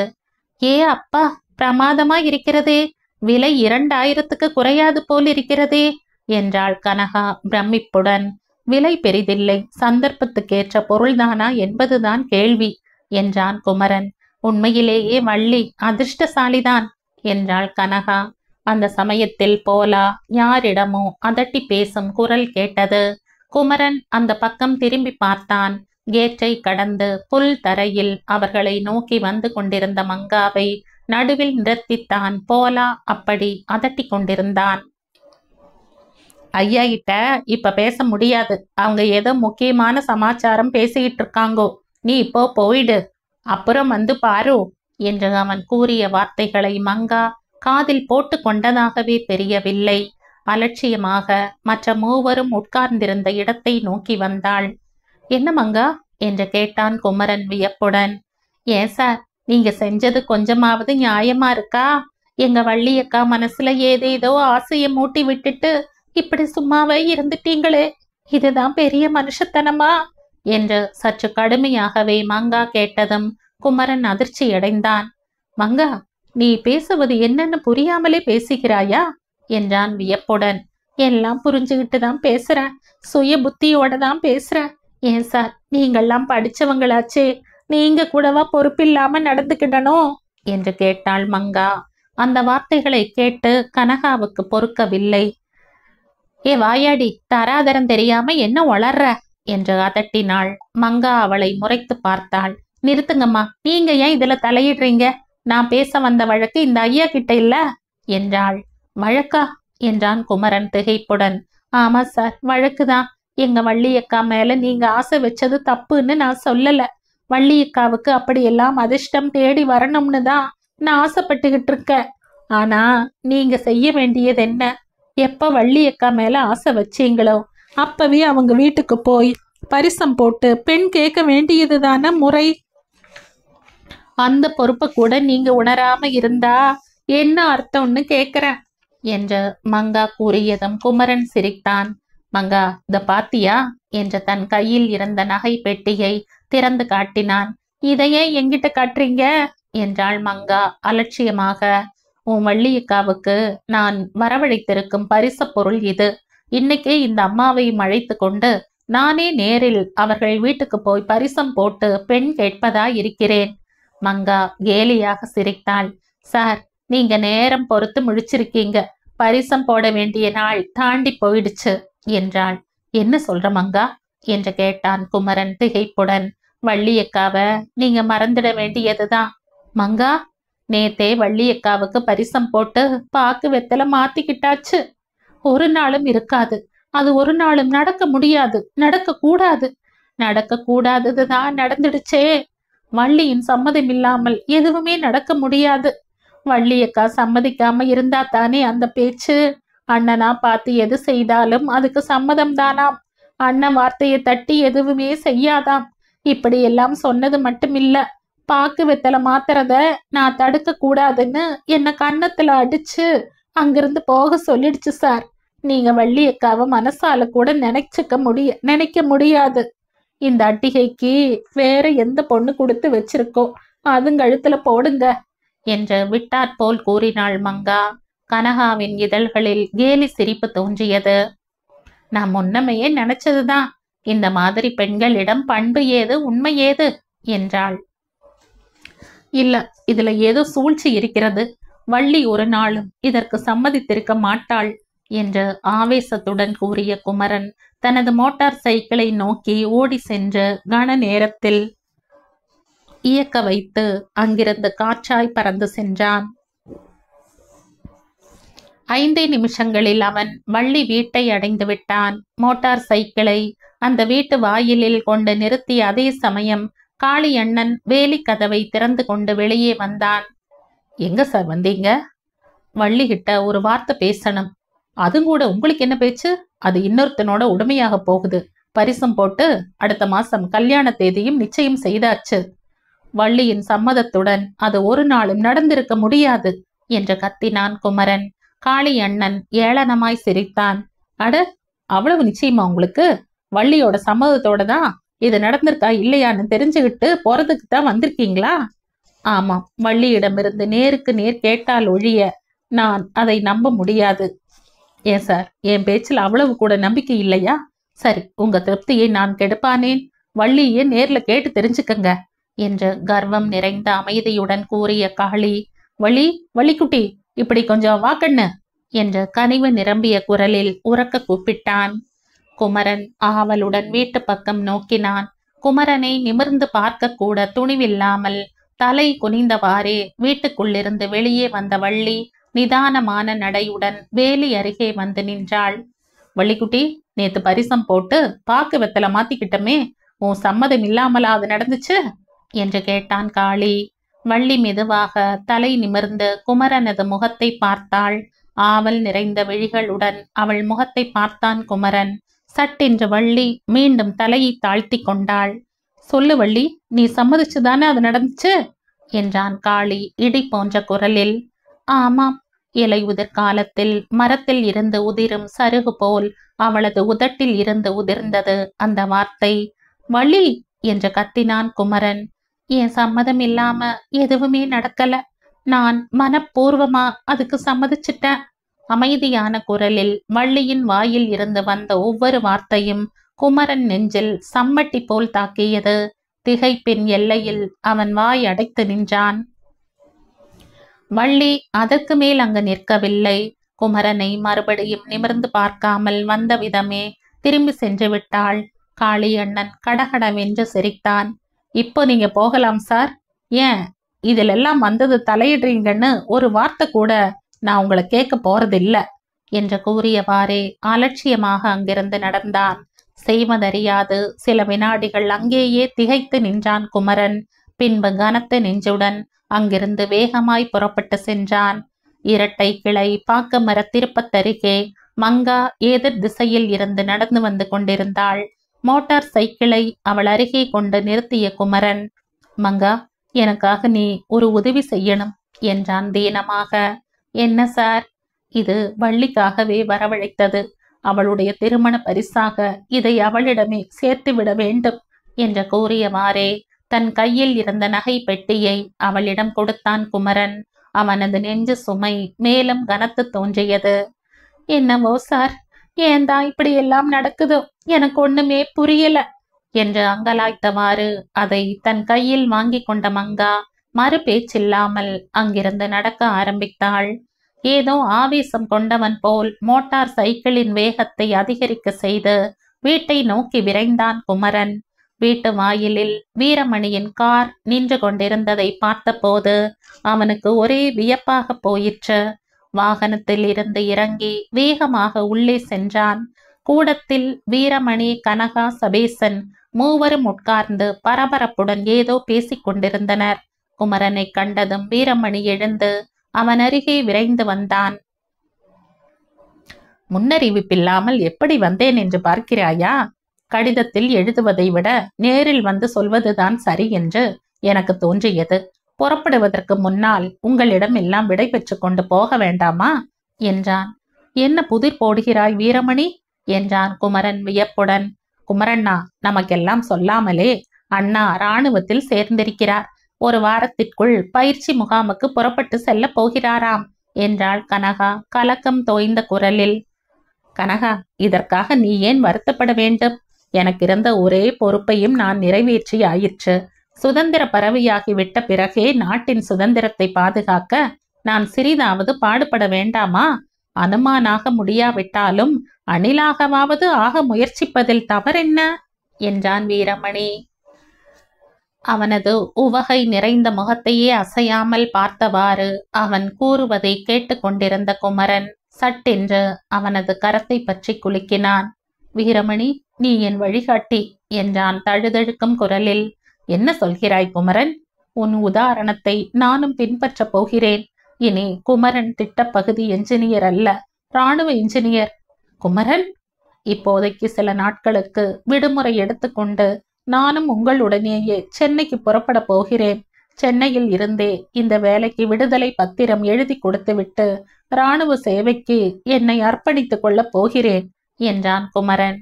ஏ அப்பா, பிரமாதமாய் இருக்கிறதே, விலை 2000க்கு குறையாது போல் இருக்கிறதே என்றாள் கனகா பிரமிப்புடன். விலை பெரிதில்லை, சந்தர்ப்பத்துக்கேற்ற பொருள்தானா என்பதுதான் கேள்வி என்றான் குமரன். உண்மையிலேயே வள்ளி அதிர்ஷ்டசாலிதான் என்றாள் கனகா. அந்த சமயத்தில் போலா யாரிடமோ அதட்டி பேசும் குரல் கேட்டது. குமரன் அந்த பக்கம் திரும்பி பார்த்தான். கேட்டை கடந்து புல் தரையில் அவர்களை நோக்கி வந்து கொண்டிருந்த மங்காவை நடுவில் நிறுத்தித்தான் போலா அப்படி அதட்டி கொண்டிருந்தான். ஐயா கிட்ட இப்ப பேச முடியாது, அவங்க ஏதோ முக்கியமான சமாச்சாரம் பேசிக்கிட்டு இருக்காங்கோ, நீ இப்போ போயிடு, அப்புறம் வந்து பாரு என்று அவன் கூறிய வார்த்தைகளை மங்கா காதில் போட்டு கொண்டதாகவே தெரியவில்லை. அலட்சியமாக மற்ற மூவரும் உட்கார்ந்திருந்த இடத்தை நோக்கி வந்தாள். என்ன மங்கா என்று கேட்டான் குமரன் வியப்புடன். ஏன் சார், நீங்க செஞ்சது கொஞ்சமாவது நியாயமா இருக்கா? எங்க வள்ளியக்கா மனசுல ஏதேதோ ஆசையை மூட்டி விட்டுட்டு இப்படி சும்மாவே இருந்துட்டீங்களே, இதுதான் பெரிய மனுஷத்தனமா என்று சற்று கடுமையாகவே மங்கா கேட்டதும் குமரன் அதிர்ச்சியடைந்தான். மங்கா, நீ பேசுவது என்னன்னு புரியாமலே பேசுகிறாயா என்றான் வியப்புடன். எல்லாம் புரிஞ்சுக்கிட்டு தான் பேசுறேன், சுய புத்தியோட தான் பேசுறேன். ஏன் சார், நீங்கள்லாம் படிச்சவங்களாச்சே, நீங்க கூடவா பொறுப்பில்லாம நடந்துக்கிடணும் என்று கேட்டாள் மங்கா. அந்த வார்த்தைகளை கேட்டு கனகாவுக்கு பொறுக்கவில்லை. ஏ வாயாடி, தராதரம் தெரியாம என்ன வளர்ற என்று அதட்டினாள். மங்கா அவளை முறைத்து பார்த்தாள். நிறுத்துங்கம்மா, நீங்க ஏன் இதுல தலையிடுறீங்க? நான் பேச வந்த வழக்கு இந்த ஐயா கிட்ட இல்ல என்றாள். வழக்கா என்றான் குமரன் திகைப்புடன். ஆமா சார், வழக்குதான். எங்க வள்ளியக்கா மேல நீங்க ஆசை வச்சது தப்புன்னு நான் சொல்லல. வள்ளியக்காவுக்கு அப்படியெல்லாம் அதிர்ஷ்டம் தேடி வரணும்னு தான் நான் ஆசைப்பட்டுக்கிட்டு இருக்கேன். ஆனா நீங்க செய்ய வேண்டியது என்ன? எப்ப வள்ளியக்கா மேல ஆசை வச்சீங்களோ அப்பவே அவங்க வீட்டுக்கு போய் பரிசம் போட்டு பெண் கேட்க வேண்டியது தானே முறை. அந்த பொறுப்பை கூட நீங்க உணராம இருந்தா என்ன அர்த்தம்னு கேக்குறேன் என்று மங்கா கூறியதும் குமரன் சிரித்தான். மங்கா, இத பாத்தியா என்ற தன் கையில் இருந்த நகை பெட்டியை திறந்து காட்டினான். இதையே எங்கிட்ட காட்டுறீங்க என்றாள் மங்கா அலட்சியமாக. உன் வள்ளியக்காவுக்கு நான் வரவழைத்திருக்கும் பரிசு பொருள் இது. இன்னைக்கு இந்த அம்மாவையும் அழைத்து கொண்டு நானே நேரில் அவர்கள் வீட்டுக்கு போய் பரிசம் போட்டு பெண் கேட்பதா இருக்கிறேன். மங்கா கேலியாக சிரித்தாள். சார், நீங்க நேரம் பொறுத்து முழிச்சிருக்கீங்க. பரிசம் போட வேண்டிய நாள் தாண்டி போயிடுச்சு என்றாள். என்ன சொல்ற மங்கா என்று கேட்டான் குமரன் திகைப்புடன். வள்ளியக்காவ நீங்க மறந்துட வேண்டியதுதான். மங்கா, நேத்தே வள்ளியக்காவுக்கு பரிசம் போட்டு பாக்கு வெத்தல மாத்திக்கிட்டாச்சு. ஒரு நாளும் இருக்காது. அது ஒரு நாளும் நடக்க முடியாது, நடக்க கூடாது. நடக்க கூடாததுதான் நடந்துடுச்சே. வள்ளியின் சம்மதம் இல்லாமல் எதுவுமே நடக்க முடியாது. வள்ளியக்கா சம்மதிக்காம இருந்தா தானே அந்த பேச்சு. அண்ணனா பார்த்து எது செய்தாலும் அதுக்கு சம்மதம் தானாம். அண்ணன் வார்த்தையை தட்டி எதுவுமே செய்யாதாம். இப்படி எல்லாம் சொன்னது மட்டுமில்ல, பாக்கு வெத்தல மாத்துறத நான் தடுக்க கூடாதுன்னு என்ன கன்னத்துல அடிச்சு அங்கிருந்து போக சொல்லிடுச்சு சார். நீங்க வள்ளியக்காவை மனசால கூட நினைக்க முடியாது. இந்த அட்டிகைக்கு வேற எந்த பொண்ணு கொடுத்து வச்சிருக்கோ அதுங்க கழுத்துல போடுங்க என்று விட்டாற்போல் கூறினாள் மங்கா. கனகாவின் இதழ்களில் கேலி சிரிப்பு தோன்றியது. நான் முன்னமையே நினைச்சதுதான். இந்த மாதிரி பெண்களிடம் பண்பு ஏது, உண்மை ஏது என்றாள். இல்ல, இதுல ஏதோ சூழ்ச்சி இருக்கிறது. வள்ளி ஒரு நாளும் இதற்கு சம்மதித்திருக்க மாட்டாள் என்று ஆவேசத்துடன் கூறிய குமரன் தனது மோட்டார் சைக்கிளை நோக்கி ஓடி சென்று கன நேரத்தில் இயக்க வைத்து அங்கிருந்து காற்றாய் பறந்து சென்றான். 5 நிமிஷங்களில் அவன் வள்ளி வீட்டை அடைந்து விட்டான். மோட்டார் சைக்கிளை அந்த வீட்டு வாயிலில் கொண்டு நிறுத்திய அதே சமயம் காளியண்ணன் வேலி கதவை திறந்து கொண்டு வெளியே வந்தான். எங்க சார் வந்தீங்க? வள்ளி கிட்ட ஒரு வார்த்தை பேசணும். அதுவும் கூட உங்களுக்கு என்ன பேச்சு? அது இன்னொருத்தனோட உடமையாக போகுது. பரிசம் போட்டு அடுத்த மாசம் கல்யாண தேதியும் நிச்சயம் செய்தாச்சு. வள்ளியின் சம்மதத்துடன் அது ஒரு நாளும் நடந்திருக்க முடியாது என்று கத்தினான் குமரன். காளியண்ணன் ஏளனமாய் சிரித்தான். அட, அவ்வளவு நிச்சயமா உங்களுக்கு? வள்ளியோட சம்மதத்தோட தான் இது நடந்திருக்கா இல்லையான்னு தெரிஞ்சுக்கிட்டு போறதுக்கு தான் வந்திருக்கீங்களா? ஆமாம், வள்ளியிடமிருந்து நேருக்கு நேர் கேட்டால் ஒழிய நான் அதை நம்ப முடியாது. ஏன் சார், என் பேச்சில் அவ்வளவு கூட நம்பிக்கை இல்லையா? சரி, உங்க திருப்தியை நான் கெடுப்பானேன். வள்ளியே நேர்ல கேட்டு தெரிஞ்சுக்கங்க என்று கர்வம் நிறைந்த அமைதியுடன் கூறிய காளி, வள்ளிக்குட்டி, இப்படி கொஞ்சம் வாக்கண்ணு என்று கனிவு நிரம்பிய குரலில் உரக்க கூப்பிட்டான். குமரன் ஆவலுடன் வீட்டு பக்கம் நோக்கினான். குமரனை நிமிர்ந்து பார்க்க கூட துணிவில்லாமல் தலை குனிந்தவாறே வீட்டுக்குள்ளிருந்து வெளியே வந்த வள்ளி நிதானமான நடையுடன் வேலி அருகே வந்து நின்றாள். வள்ளிக்குட்டி, நேத்து பரிசம் போட்டு பாக்கு வெத்தல மாத்திக்கிட்டமே, உன் சம்மதம் இல்லாமலா அது நடந்துச்சு என்று கேட்டான் காளி. வள்ளி மெதுவாக தலை நிமிர்ந்து குமரனது முகத்தை பார்த்தாள். ஆவல் நிறைந்த விழிகளுடன் அவள் முகத்தை பார்த்தான் குமரன். சட்டென்று வள்ளி மீண்டும் தலையை தாழ்த்தி கொண்டாள். சொல்லு வள்ளி, நீ சம்மதிச்சுதானே அது நடந்துச்சு என்றான் காளி இடி போன்ற குரலில். ஆமாம். இலை உதிர் காலத்தில் மரத்தில் இருந்து உதிரும் சருகு போல் அவளது உதட்டில் இருந்து உதிர்ந்தது அந்த வார்த்தை. வள்ளி என்று கத்தினான் குமரன். என் சம்மதம் இல்லாம எதுவுமே நடக்கல. நான் மனப்பூர்வமா அதுக்கு சம்மதிச்சிட்டேன். அமைதியான குரலில் வள்ளியின் வாயில் இருந்து வந்த ஒவ்வொரு வார்த்தையும் குமரன் நெஞ்சில் சம்மட்டி போல் தாக்கியது. திகைப்பின் எல்லையில் அவன் வாய் அடைத்து நின்றான். வள்ளி அதற்கு மேல் அங்கு நிற்கவில்லை. குமரனை மறுபடியும் நிமிர்ந்து பார்க்காமல் வந்த விதமே திரும்பி சென்று விட்டாள். காளியண்ணன் கடகடவென்று சிரித்தான். இப்போ நீங்க போகலாம் சார். ஏன் இதிலெல்லாம் வந்தது தலையிடுறீங்கன்னு ஒரு வார்த்தை கூட நான் உங்களை கேட்க போறதில்ல என்று கூறியவாறே அலட்சியமாக அங்கிருந்து நடந்தான். செய்வதறியாது சில வினாடிகள் அங்கேயே திகைத்து நின்றான் குமரன். பின்பு கனத்த நெஞ்சுடன் அங்கிருந்து வேகமாய் புறப்பட்டு சென்றான். இரட்டை கிளை பாக்க மர திருப்பத்தருகே மங்கா எதிர் திசையில் இருந்து நடந்து வந்து கொண்டிருந்தாள். மோட்டார் சைக்கிளை அவள் அருகே கொண்டு நிறுத்திய குமரன், மங்கா, எனக்காக நீ ஒரு உதவி செய்யணும் என்றான் தீனமாக. என்ன சார்? இது வள்ளிக்காகவே வரவழைத்தது. அவளுடைய திருமண பரிசாக இதை அவளிடமே சேர்த்துவிட வேண்டும் என்று கூறியவாறே தன் கையில் இருந்த நகை பெட்டியை அவளிடம் கொடுத்தான் குமரன். அவனது நெஞ்சு சுமை மேலும் கனத்து தோன்றியது. என்னவோ சார், ஏன்தான் இப்படி எல்லாம் நடக்குதோ, எனக்கு ஒண்ணுமே புரியல என்று அங்கலாய்த்தவாறு அதை தன் கையில் வாங்கி கொண்ட மங்கா மறு பேச்சில்லாமல் அங்கிருந்து நடக்க ஆரம்பித்தாள். ஏதோ ஆவேசம் கொண்டவன் போல் மோட்டார் சைக்கிளின் வேகத்தை அதிகரிக்க செய்து வீட்டை நோக்கி விரைந்தான் குமரன். வீட்டு வாயிலில் வீரமணியின் கார் நின்று கொண்டிருந்ததை பார்த்தபோது அவனுக்கு ஒரே வியப்பாக போயிற்று. வாகனத்தில் இருந்து இறங்கி வேகமாக உள்ளே சென்றான். கூடத்தில் வீரமணி, கனகா, சபேசன் மூவரும் உட்கார்ந்து பரபரப்புடன் ஏதோ பேசிக் கொண்டிருந்தனர். குமரனை கண்டதும் வீரமணி எழுந்து அவன் அருகே விரைந்து வந்தான். முன்னறிவிப்பில்லாமல் எப்படி வந்தேன் என்று பார்க்கிறாயா? கடிதத்தில் எழுதுவதை விட நேரில் வந்து சொல்வதுதான் சரி என்று எனக்கு தோன்றியது. புறப்படுவதற்கு முன்னால் உங்களிடம் எல்லாம் விடை பெற்று கொண்டு போக வேண்டாமா என்றான். என்ன புதிர் போடுகிறாய் வீரமணி என்றான் குமரன் வியப்புடன். குமரண்ணா, நமக்கெல்லாம் சொல்லாமலே அண்ணா இராணுவத்தில் சேர்ந்திருக்கிறார். ஒரு வாரத்திற்குள் பயிற்சி முகாமுக்கு புறப்பட்டு செல்ல போகிறாராம் என்றாள் கனகா கலக்கம் தோய்ந்த குரலில். கனகா, இதற்காக நீ ஏன் வருத்தப்பட வேண்டும்? எனக்கு இருந்த ஒரே பொறுப்பையும் நான் நிறைவேற்றி ஆயிற்று. சுதந்திர பறவையாகி விட்ட பிறகே நாட்டின் சுதந்திரத்தை பாதுகாக்க நான் சிறிதாவது பாடுபட வேண்டாமா? அனுமானாக முடியாவிட்டாலும் அணிலாகவாவது ஆக முயற்சிப்பதில் தவறென்ன என்றான் வீரமணி. அவனது உவகை நிறைந்த முகத்தையே அசையாமல் பார்த்தவாறு அவன் கூறுவதை கேட்டுக்கொண்டிருந்த குமரன் சட்டென்று அவனது கரத்தை பற்றி குலுக்கினான். வீரமணி, நீ என் வழிகாட்டி என்றான் தழுதழுக்கும் குரலில். என்ன சொல்கிறாய் குமரன்? உன் உதாரணத்தை நானும் பின்பற்றப் போகிறேன். இனி குமரன் திட்டப்பகுதி என்ஜினியர் அல்ல, இராணுவ இன்ஜினியர். குமரன், இப்போதைக்கு சில நாட்களுக்கு விடுமுறை எடுத்துக்கொண்டு நானும் உங்களுடனேயே சென்னைக்கு புறப்பட போகிறேன். சென்னையில் இருந்தே இந்த வேலைக்கு விடுதலை பத்திரம் எழுதி கொடுத்துவிட்டு இராணுவ சேவைக்கு என்னை அர்ப்பணித்துக் கொள்ளப் போகிறேன் என்றான் குமரன்.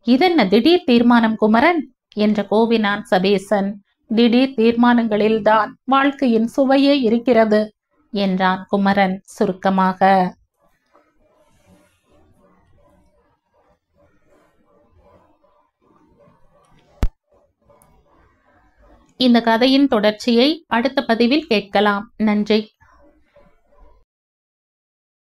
இதென்ன திடீர் தீர்மானம் குமரன் என்று கோவினான் சபேசன். திடீர் தீர்மானங்களில்தான் வாழ்க்கையின் சுவையே இருக்கிறது என்றான் குமரன் சுருக்கமாக. இந்த கதையின் தொடர்ச்சியை அடுத்த பதிவில் கேட்கலாம். நன்றி.